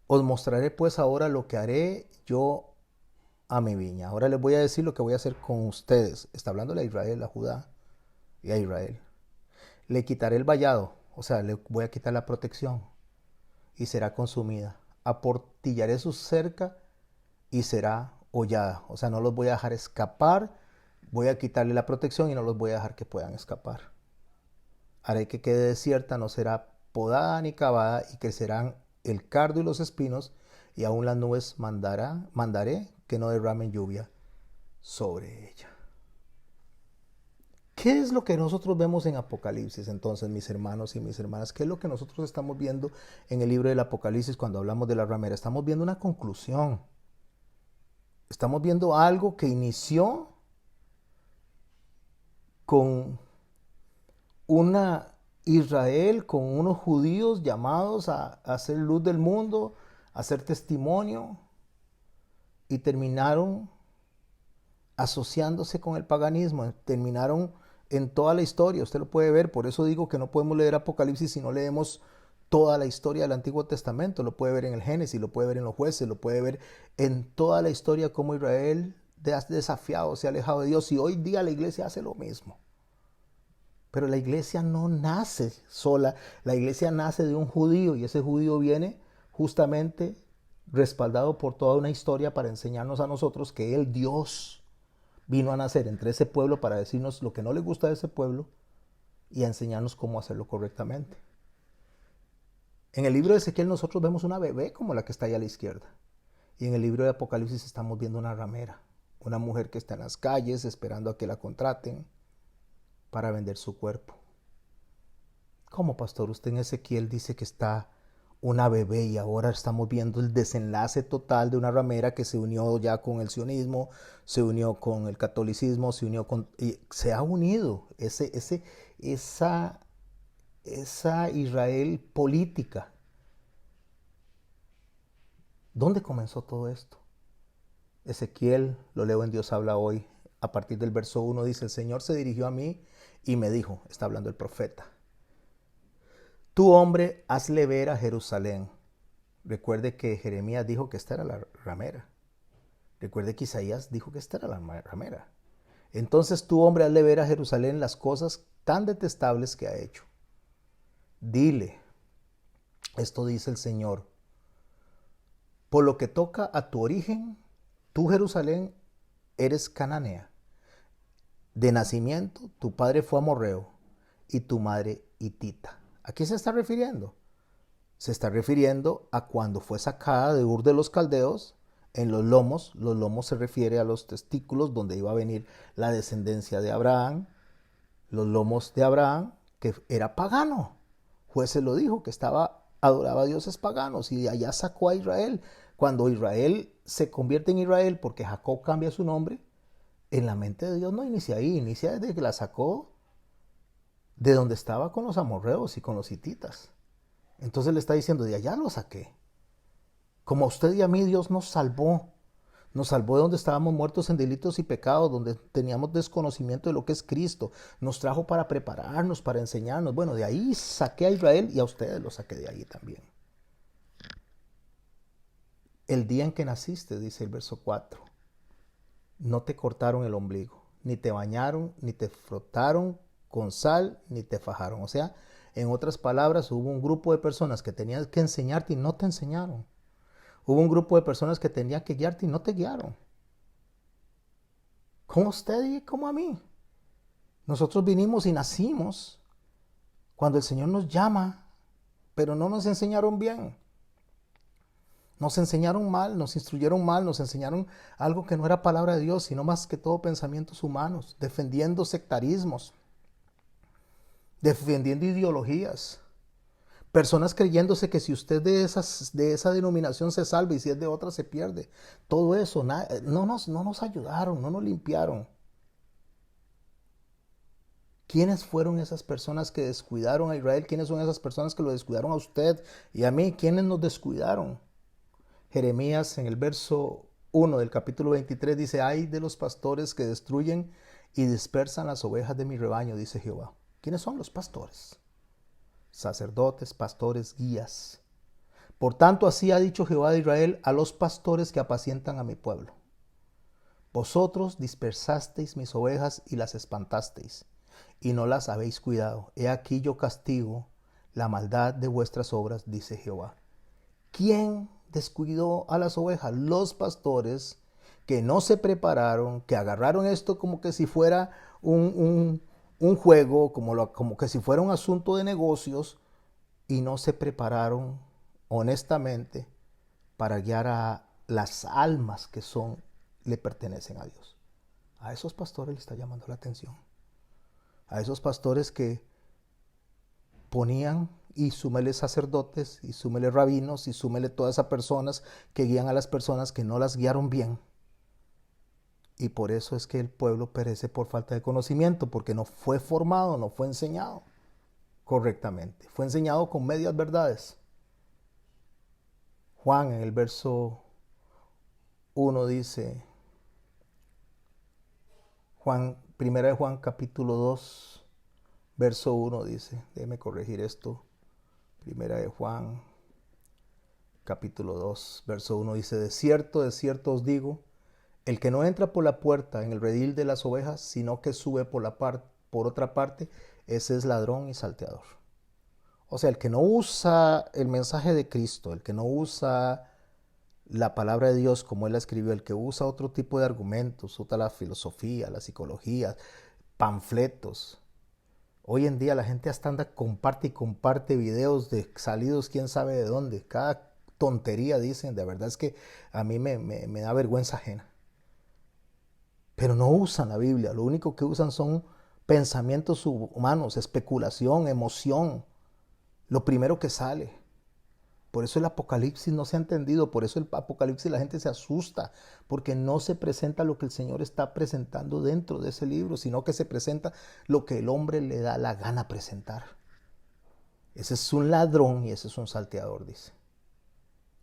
A: Os mostraré pues ahora lo que haré yo a mi viña. Ahora les voy a decir lo que voy a hacer con ustedes. Está hablando a Israel, a Judá y a Israel. Le quitaré el vallado, o sea, le voy a quitar la protección y será consumida. Aportillaré su cerca y será hollada. O sea, no los voy a dejar escapar, voy a quitarle la protección y no los voy a dejar que puedan escapar. Haré que quede desierta, no será podada ni cavada y crecerán el cardo y los espinos y aún las nubes mandaré que no derramen lluvia sobre ella. ¿Qué es lo que nosotros vemos en Apocalipsis entonces, mis hermanos y mis hermanas? ¿Qué es lo que nosotros estamos viendo en el libro del Apocalipsis cuando hablamos de la ramera? Estamos viendo una conclusión. Estamos viendo algo que inició con una Israel, con unos judíos llamados a hacer luz del mundo, a hacer testimonio, y terminaron asociándose con el paganismo, terminaron en toda la historia, usted lo puede ver, por eso digo que no podemos leer Apocalipsis si no leemos toda la historia del Antiguo Testamento, lo puede ver en el Génesis, lo puede ver en los Jueces, lo puede ver en toda la historia cómo Israel ha desafiado, se ha alejado de Dios y hoy día la iglesia hace lo mismo. Pero la iglesia no nace sola, la iglesia nace de un judío y ese judío viene justamente respaldado por toda una historia para enseñarnos a nosotros que el Dios vino a nacer entre ese pueblo para decirnos lo que no le gusta de ese pueblo y a enseñarnos cómo hacerlo correctamente. En el libro de Ezequiel nosotros vemos una bebé como la que está ahí a la izquierda. Y en el libro de Apocalipsis estamos viendo una ramera, una mujer que está en las calles esperando a que la contraten para vender su cuerpo. ¿Cómo, pastor? Usted en Ezequiel dice que está una bebé y ahora estamos viendo el desenlace total de una ramera que se unió ya con el sionismo, se unió con el catolicismo, se ha unido esa Israel política. ¿Dónde comenzó todo esto? Ezequiel, lo leo en Dios habla hoy, a partir del verso 1 dice, el Señor se dirigió a mí y me dijo, está hablando el profeta, tú hombre, hazle ver a Jerusalén. Recuerde que Jeremías dijo que esta era la ramera. Recuerde que Isaías dijo que esta era la ramera. Entonces tú hombre, hazle ver a Jerusalén las cosas tan detestables que ha hecho. Dile, esto dice el Señor, por lo que toca a tu origen, tú Jerusalén eres cananea. De nacimiento, tu padre fue amorreo y tu madre hitita. ¿A qué se está refiriendo? Se está refiriendo a cuando fue sacada de Ur de los Caldeos en los lomos. Los lomos se refiere a los testículos donde iba a venir la descendencia de Abraham. Los lomos de Abraham, que era pagano. Juez se lo dijo, que adoraba a dioses paganos y de allá sacó a Israel. Cuando Israel se convierte en Israel porque Jacob cambia su nombre, en la mente de Dios no inicia ahí, inicia desde que la sacó de donde estaba con los amorreos y con los hititas. Entonces le está diciendo, de allá lo saqué. Como a usted y a mí Dios nos salvó de donde estábamos muertos en delitos y pecados, donde teníamos desconocimiento de lo que es Cristo. Nos trajo para prepararnos, para enseñarnos. Bueno, de ahí saqué a Israel y a ustedes los saqué de ahí también. El día en que naciste, dice el verso 4, no te cortaron el ombligo, ni te bañaron, ni te frotaron con sal, ni te fajaron. O sea, en otras palabras, hubo un grupo de personas que tenían que enseñarte y no te enseñaron. Hubo un grupo de personas que tenían que guiarte y no te guiaron. Como a usted y como a mí. Nosotros vinimos y nacimos cuando el Señor nos llama, pero no nos enseñaron bien. Nos enseñaron mal, nos instruyeron mal, nos enseñaron algo que no era palabra de Dios, sino más que todo pensamientos humanos, defendiendo sectarismos, defendiendo ideologías. Personas creyéndose que si usted de esa denominación se salva y si es de otra se pierde. Todo eso no nos ayudaron, no nos limpiaron. ¿Quiénes fueron esas personas que descuidaron a Israel? ¿Quiénes son esas personas que lo descuidaron a usted y a mí? ¿Quiénes nos descuidaron? Jeremías en el verso 1 del capítulo 23 dice, ay de los pastores que destruyen y dispersan las ovejas de mi rebaño, dice Jehová. ¿Quiénes son los pastores? Sacerdotes, pastores, guías. Por tanto, así ha dicho Jehová de Israel a los pastores que apacientan a mi pueblo. Vosotros dispersasteis mis ovejas y las espantasteis, y no las habéis cuidado. He aquí yo castigo la maldad de vuestras obras, dice Jehová. ¿Quién descuidó a las ovejas? Los pastores que no se prepararon, que agarraron esto como que si fuera un juego, como que si fuera un asunto de negocios, y no se prepararon honestamente para guiar a las almas que le pertenecen a Dios. A esos pastores le está llamando la atención. A esos pastores que ponían, y súmele sacerdotes, y súmele rabinos, y súmele todas esas personas que guían a las personas que no las guiaron bien. Y por eso es que el pueblo perece por falta de conocimiento, porque no fue formado, no fue enseñado correctamente. Fue enseñado con medias verdades. Juan en el verso 1 dice, primera de Juan capítulo 2, verso 1 dice, déjeme corregir esto, primera de Juan capítulo 2, verso 1 dice, de cierto os digo, el que no entra por la puerta en el redil de las ovejas, sino que sube por otra parte, ese es ladrón y salteador. O sea, el que no usa el mensaje de Cristo, el que no usa la palabra de Dios como Él la escribió, el que usa otro tipo de argumentos, usa la filosofía, la psicología, panfletos, Hoy en día la gente hasta anda, comparte y comparte videos de salidos quién sabe de dónde. Cada tontería dicen, de verdad es que a mí me da vergüenza ajena. Pero no usan la Biblia, lo único que usan son pensamientos humanos, especulación, emoción, lo primero que sale. Por eso el Apocalipsis no se ha entendido, por eso el Apocalipsis la gente se asusta, porque no se presenta lo que el Señor está presentando dentro de ese libro, sino que se presenta lo que el hombre le da la gana presentar. Ese es un ladrón y ese es un salteador, dice.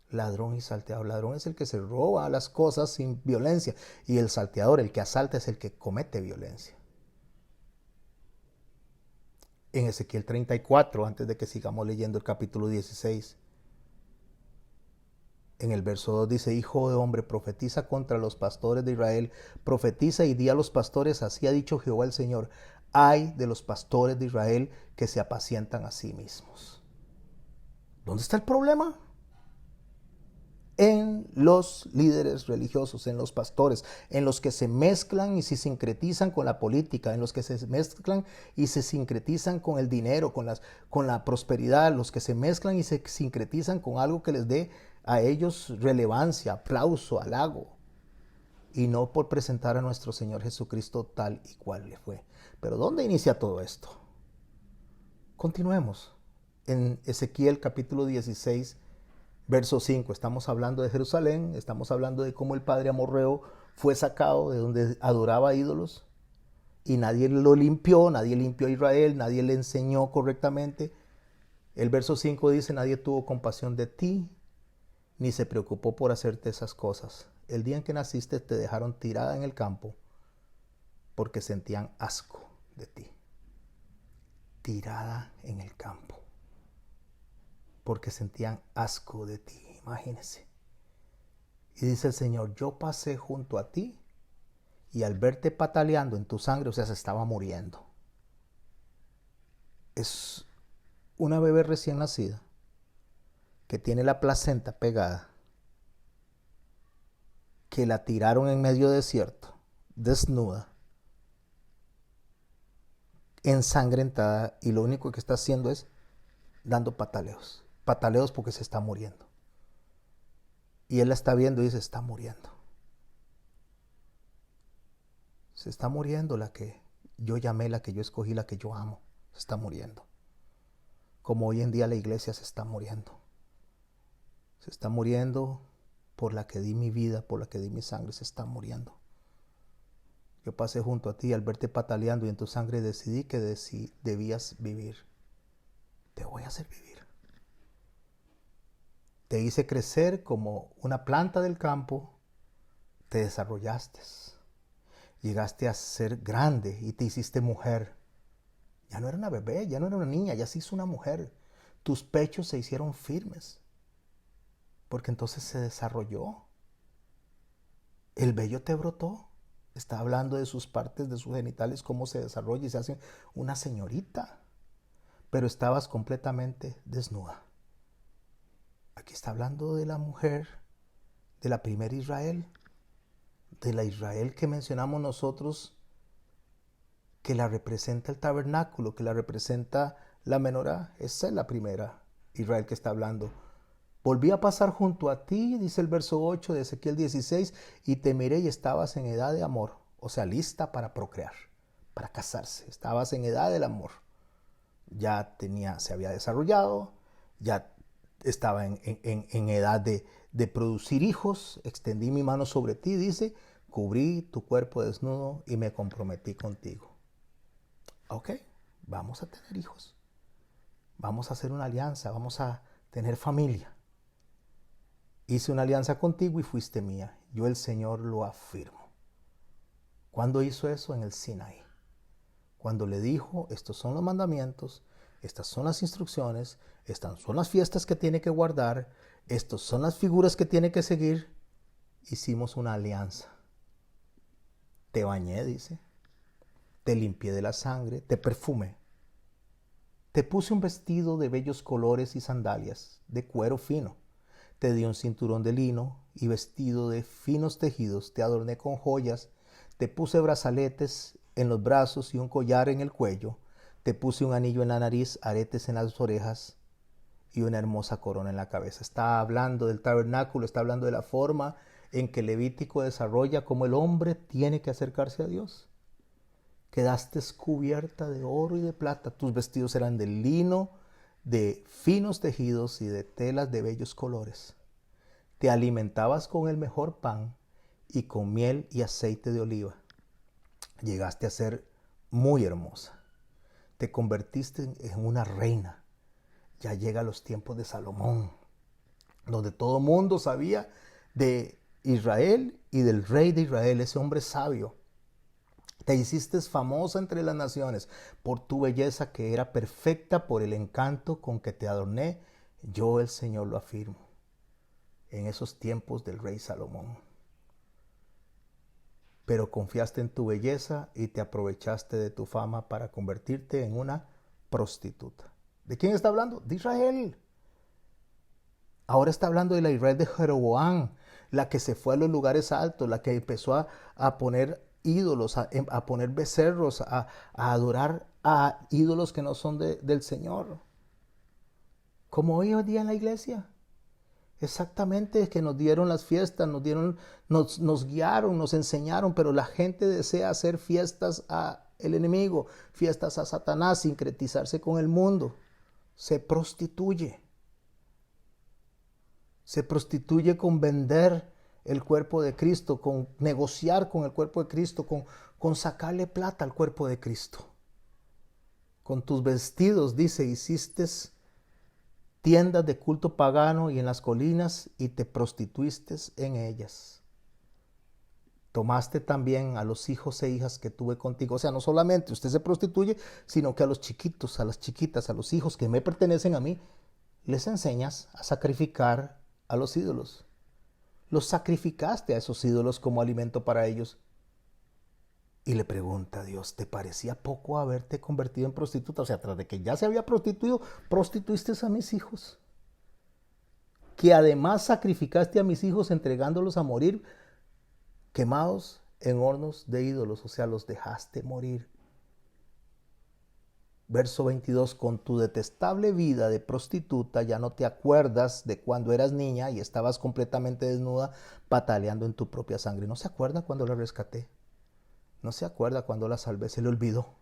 A: Ladrón y salteador. Ladrón es el que se roba las cosas sin violencia, y el salteador, el que asalta, es el que comete violencia. En Ezequiel 34, antes de que sigamos leyendo el capítulo 16, en el verso 2 dice: Hijo de hombre, profetiza contra los pastores de Israel, profetiza y di a los pastores, así ha dicho Jehová el Señor, ay de los pastores de Israel que se apacientan a sí mismos. ¿Dónde está el problema? En los líderes religiosos, en los pastores, en los que se mezclan y se sincretizan con la política, en los que se mezclan y se sincretizan con el dinero, con la prosperidad, los que se mezclan y se sincretizan con algo que les dé a ellos relevancia, aplauso, halago, y no por presentar a nuestro Señor Jesucristo tal y cual le fue. Pero ¿dónde inicia todo esto? Continuemos. En Ezequiel capítulo 16, verso 5, estamos hablando de Jerusalén, estamos hablando de cómo el padre amorreo fue sacado de donde adoraba ídolos y nadie lo limpió, nadie limpió a Israel, nadie le enseñó correctamente. El verso 5 dice: nadie tuvo compasión de ti, ni se preocupó por hacerte esas cosas. El día en que naciste te dejaron tirada en el campo porque sentían asco de ti. Tirada en el campo porque sentían asco de ti. Imagínense. Y dice el Señor: yo pasé junto a ti y al verte pataleando en tu sangre, o sea, se estaba muriendo. Es una bebé recién nacida que tiene la placenta pegada, que la tiraron en medio desierto, desnuda, ensangrentada, y lo único que está haciendo es dando pataleos. Pataleos porque se está muriendo. Y él la está viendo y dice: está muriendo. Se está muriendo la que yo llamé, la que yo escogí, la que yo amo. Se está muriendo. Como hoy en día la iglesia se está muriendo. Se está muriendo por la que di mi vida, por la que di mi sangre, se está muriendo. Yo pasé junto a ti al verte pataleando y en tu sangre decidí que debías vivir. Te voy a hacer vivir. Te hice crecer como una planta del campo, te desarrollaste, llegaste a ser grande y te hiciste mujer. Ya no era una bebé, ya no era una niña, ya se hizo una mujer. Tus pechos se hicieron firmes, porque entonces se desarrolló. El vello te brotó. Está hablando de sus partes, de sus genitales, cómo se desarrolla y se hace una señorita. Pero estabas completamente desnuda. Aquí está hablando de la mujer, de la primera Israel, de la Israel que mencionamos nosotros, que la representa el tabernáculo, que la representa la menorá. Esa es la primera Israel que está hablando. Volví a pasar junto a ti, dice el verso 8 de Ezequiel 16, y te miré y estabas en edad de amor, o sea, lista para procrear, para casarse. Estabas en edad del amor. Ya se había desarrollado, ya estaba en edad de producir hijos. Extendí mi mano sobre ti, dice, cubrí tu cuerpo desnudo y me comprometí contigo. Ok, vamos a tener hijos. Vamos a hacer una alianza, vamos a tener familia. Hice una alianza contigo y fuiste mía. Yo, el Señor, lo afirmo. ¿Cuándo hizo eso? En el Sinaí. Cuando le dijo: estos son los mandamientos, estas son las instrucciones, estas son las fiestas que tiene que guardar, estas son las figuras que tiene que seguir. Hicimos una alianza. Te bañé, dice. Te limpié de la sangre, te perfumé. Te puse un vestido de bellos colores y sandalias de cuero fino. Te di un cinturón de lino y vestido de finos tejidos. Te adorné con joyas. Te puse brazaletes en los brazos y un collar en el cuello. Te puse un anillo en la nariz, aretes en las orejas y una hermosa corona en la cabeza. Está hablando del tabernáculo, está hablando de la forma en que Levítico desarrolla cómo el hombre tiene que acercarse a Dios. Quedaste cubierta de oro y de plata. Tus vestidos eran de lino, de finos tejidos y de telas de bellos colores. Te alimentabas con el mejor pan y con miel y aceite de oliva. Llegaste a ser muy hermosa. Te convertiste en una reina. Ya llega los tiempos de Salomón, donde todo mundo sabía de Israel y del rey de Israel, ese hombre sabio. Te hiciste famosa entre las naciones por tu belleza que era perfecta, por el encanto con que te adorné. Yo, el Señor, lo afirmo. En esos tiempos del rey Salomón. Pero confiaste en tu belleza y te aprovechaste de tu fama para convertirte en una prostituta. ¿De quién está hablando? De Israel. Ahora está hablando de la Israel de Jeroboam, la que se fue a los lugares altos, la que empezó a poner ídolos, a poner becerros, a adorar a ídolos que no son del Señor. Como hoy día en la iglesia. Exactamente, que nos dieron las fiestas, nos guiaron, nos enseñaron, pero la gente desea hacer fiestas a el enemigo, fiestas a Satanás, sincretizarse con el mundo. Se prostituye. Se prostituye con vender el cuerpo de Cristo, con negociar con el cuerpo de Cristo, con sacarle plata al cuerpo de Cristo. Con tus vestidos, dice, hiciste tiendas de culto pagano y en las colinas y te prostituiste en ellas. Tomaste también a los hijos e hijas que tuve contigo. O sea, no solamente usted se prostituye, sino que a los chiquitos, a las chiquitas, a los hijos que me pertenecen a mí, les enseñas a sacrificar a los ídolos. Los sacrificaste a esos ídolos como alimento para ellos. Y le pregunta a Dios, ¿te parecía poco haberte convertido en prostituta? O sea, tras de que ya se había prostituido, prostituiste a mis hijos. Que además sacrificaste a mis hijos entregándolos a morir quemados en hornos de ídolos. O sea, los dejaste morir. Verso 22, con tu detestable vida de prostituta ya no te acuerdas de cuando eras niña y estabas completamente desnuda pataleando en tu propia sangre. ¿No se acuerda cuando la rescaté? ¿No se acuerda cuando la salvé? Se le olvidó.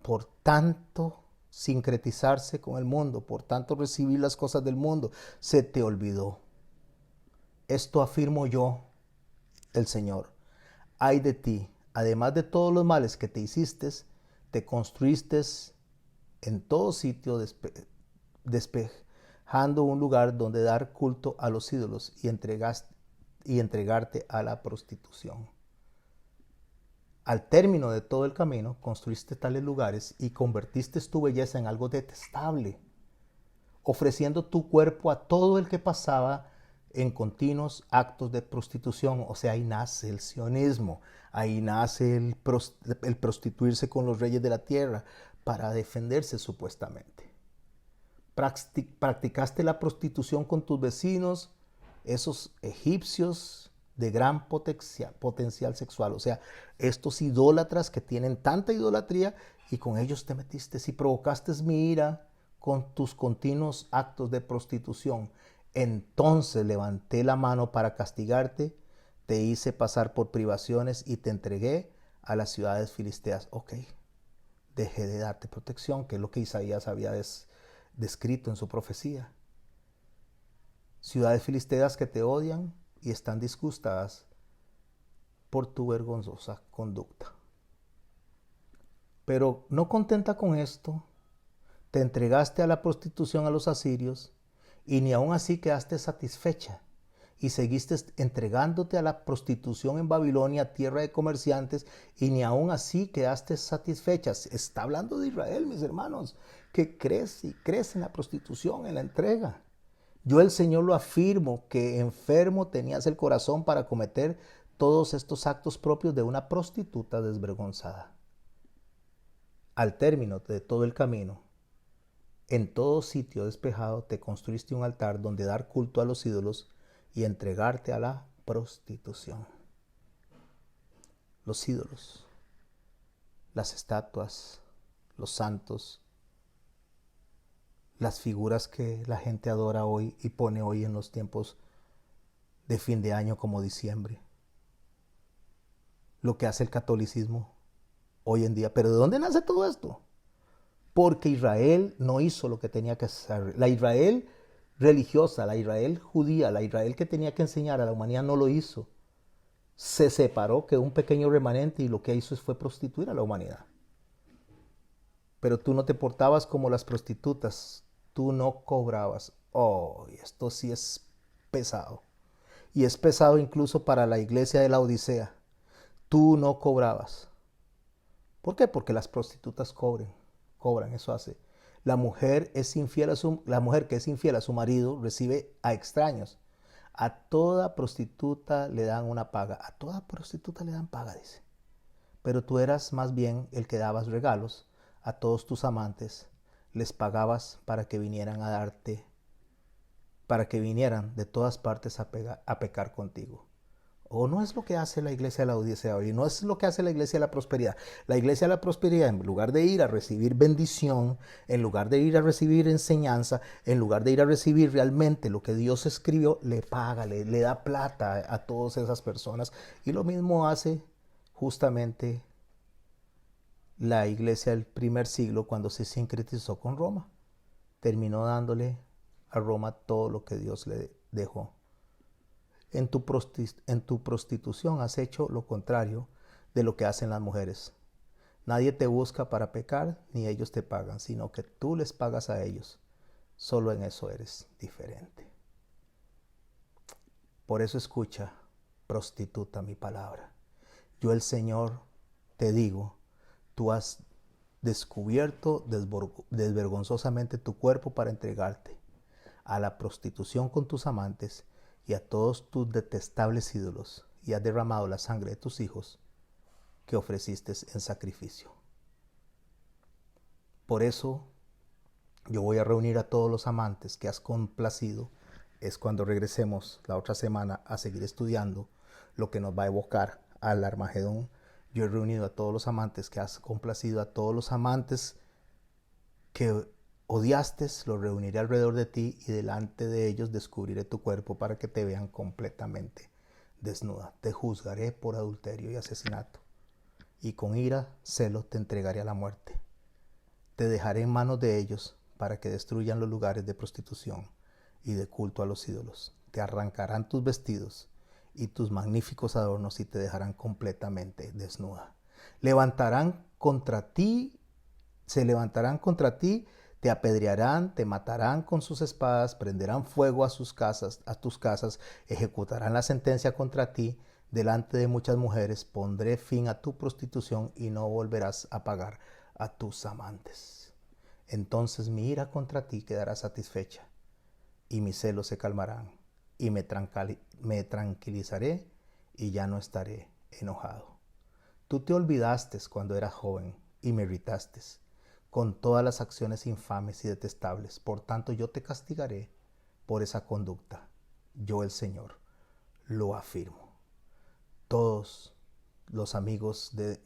A: Por tanto sincretizarse con el mundo, por tanto recibir las cosas del mundo, se te olvidó. Esto afirmo yo, el Señor. Ay de ti, además de todos los males que te hiciste, te construiste en todo sitio despejando un lugar donde dar culto a los ídolos y entregarte a la prostitución. Al término de todo el camino, construiste tales lugares y convertiste tu belleza en algo detestable, ofreciendo tu cuerpo a todo el que pasaba en continuos actos de prostitución. O sea, ahí nace el sionismo, ahí nace el prostituirse con los reyes de la tierra para defenderse supuestamente. Practicaste la prostitución con tus vecinos, esos egipcios de gran potencial sexual. O sea, estos idólatras que tienen tanta idolatría y con ellos te metiste y provocaste mi ira con tus continuos actos de prostitución. Entonces levanté la mano para castigarte, te hice pasar por privaciones y te entregué a las ciudades filisteas. Ok, dejé de darte protección, que es lo que Isaías había descrito en su profecía. Ciudades filisteas que te odian y están disgustadas por tu vergonzosa conducta. Pero no contenta con esto, te entregaste a la prostitución a los asirios y ni aun así quedaste satisfecha y seguiste entregándote a la prostitución en Babilonia, tierra de comerciantes, y ni aun así quedaste satisfecha. Está hablando de Israel, mis hermanos, que crece y crece en la prostitución, en la entrega. Yo, el Señor, lo afirmo, que enfermo tenías el corazón para cometer todos estos actos propios de una prostituta desvergonzada. Al término de todo el camino, en todo sitio despejado te construiste un altar donde dar culto a los ídolos y entregarte a la prostitución. Los ídolos, las estatuas, los santos, las figuras que la gente adora hoy y pone hoy en los tiempos de fin de año como diciembre. Lo que hace el catolicismo hoy en día. ¿Pero de dónde nace todo esto? Porque Israel no hizo lo que tenía que hacer. La Israel religiosa, la Israel judía, la Israel que tenía que enseñar a la humanidad no lo hizo. Se separó, quedó un pequeño remanente y lo que hizo fue prostituir a la humanidad. Pero tú no te portabas como las prostitutas, tú no cobrabas. Oh, esto sí es pesado. Y es pesado incluso para la iglesia de la Odisea. Tú no cobrabas. ¿Por qué? Porque las prostitutas cobran, eso hace. La mujer que es infiel a su marido recibe a extraños. A toda prostituta le dan una paga. A toda prostituta le dan paga, dice. Pero tú eras más bien el que dabas regalos a todos tus amantes. Les pagabas para que vinieran a darte, para que vinieran de todas partes a pecar contigo. O no es lo que hace la iglesia de la Odisea hoy, no es lo que hace la iglesia de la prosperidad. La iglesia de la prosperidad, en lugar de ir a recibir bendición, en lugar de ir a recibir enseñanza, en lugar de ir a recibir realmente lo que Dios escribió, le paga, le da plata a todas esas personas. Y lo mismo hace justamente la iglesia del primer siglo cuando se sincretizó con Roma. Terminó dándole a Roma todo lo que Dios le dejó. En tu prostitución has hecho lo contrario de lo que hacen las mujeres. Nadie te busca para pecar, ni ellos te pagan, sino que tú les pagas a ellos. Solo en eso eres diferente. Por eso escucha, prostituta, mi palabra. Yo el Señor te digo, tú has descubierto desvergonzosamente tu cuerpo para entregarte a la prostitución con tus amantes y a todos tus detestables ídolos, y has derramado la sangre de tus hijos que ofreciste en sacrificio. Por eso yo voy a reunir a todos los amantes que has complacido. Es cuando regresemos la otra semana a seguir estudiando lo que nos va a evocar al Armagedón. Yo he reunido a todos los amantes que has complacido, a todos los amantes que odiaste, los reuniré alrededor de ti y delante de ellos descubriré tu cuerpo para que te vean completamente desnuda. Te juzgaré por adulterio y asesinato y con ira, celo te entregaré a la muerte. Te dejaré en manos de ellos para que destruyan los lugares de prostitución y de culto a los ídolos. Te arrancarán tus vestidos y tus magníficos adornos y te dejarán completamente desnuda. Se levantarán contra ti, te apedrearán, te matarán con sus espadas, prenderán fuego a tus casas, ejecutarán la sentencia contra ti delante de muchas mujeres. Pondré fin a tu prostitución y no volverás a pagar a tus amantes. Entonces mi ira contra ti quedará satisfecha y mis celos se calmarán y me tranquilizaré y ya no estaré enojado. Tú te olvidaste cuando eras joven y me irritaste con todas las acciones infames y detestables. Por tanto, yo te castigaré por esa conducta. Yo, el Señor, lo afirmo. Todos los amigos de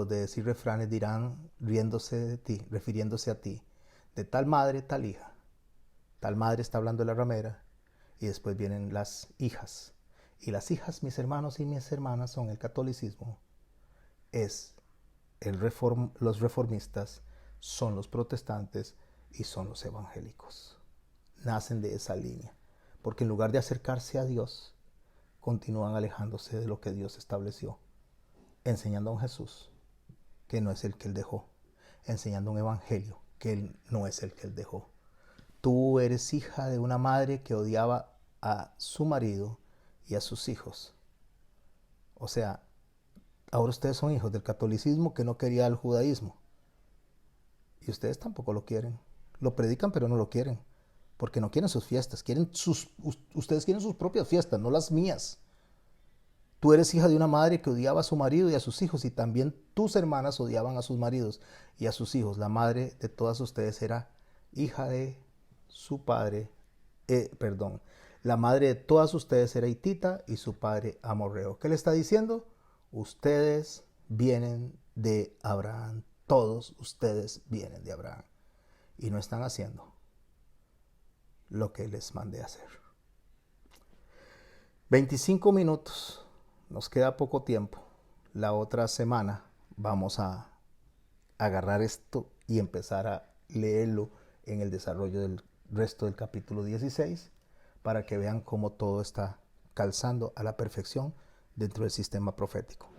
A: decir refranes dirán, riéndose de ti, refiriéndose a ti, de tal madre, tal hija. Tal madre está hablando de la ramera, y después vienen las hijas. Y las hijas, mis hermanos y mis hermanas, son el catolicismo, los reformistas, son los protestantes y son los evangélicos. Nacen de esa línea, porque en lugar de acercarse a Dios, continúan alejándose de lo que Dios estableció, enseñando a un Jesús que no es el que Él dejó, enseñando un evangelio que Él no es el que Él dejó. Tú eres hija de una madre que odiaba a su marido y a sus hijos. O sea, ahora ustedes son hijos del catolicismo que no quería el judaísmo. Y ustedes tampoco lo quieren. Lo predican pero no lo quieren. Porque no quieren sus fiestas. Ustedes quieren sus propias fiestas, no las mías. Tú eres hija de una madre que odiaba a su marido y a sus hijos. Y también tus hermanas odiaban a sus maridos y a sus hijos. La madre de todas ustedes era hija de su padre. La madre de todas ustedes era hitita y su padre amorreo. ¿Qué le está diciendo? Ustedes vienen de Abraham, todos ustedes vienen de Abraham y no están haciendo lo que les mandé a hacer. 25 minutos, nos queda poco tiempo. La otra semana vamos a agarrar esto y empezar a leerlo en el desarrollo del resto del capítulo 16 para que vean cómo todo está calzando a la perfección dentro del sistema profético.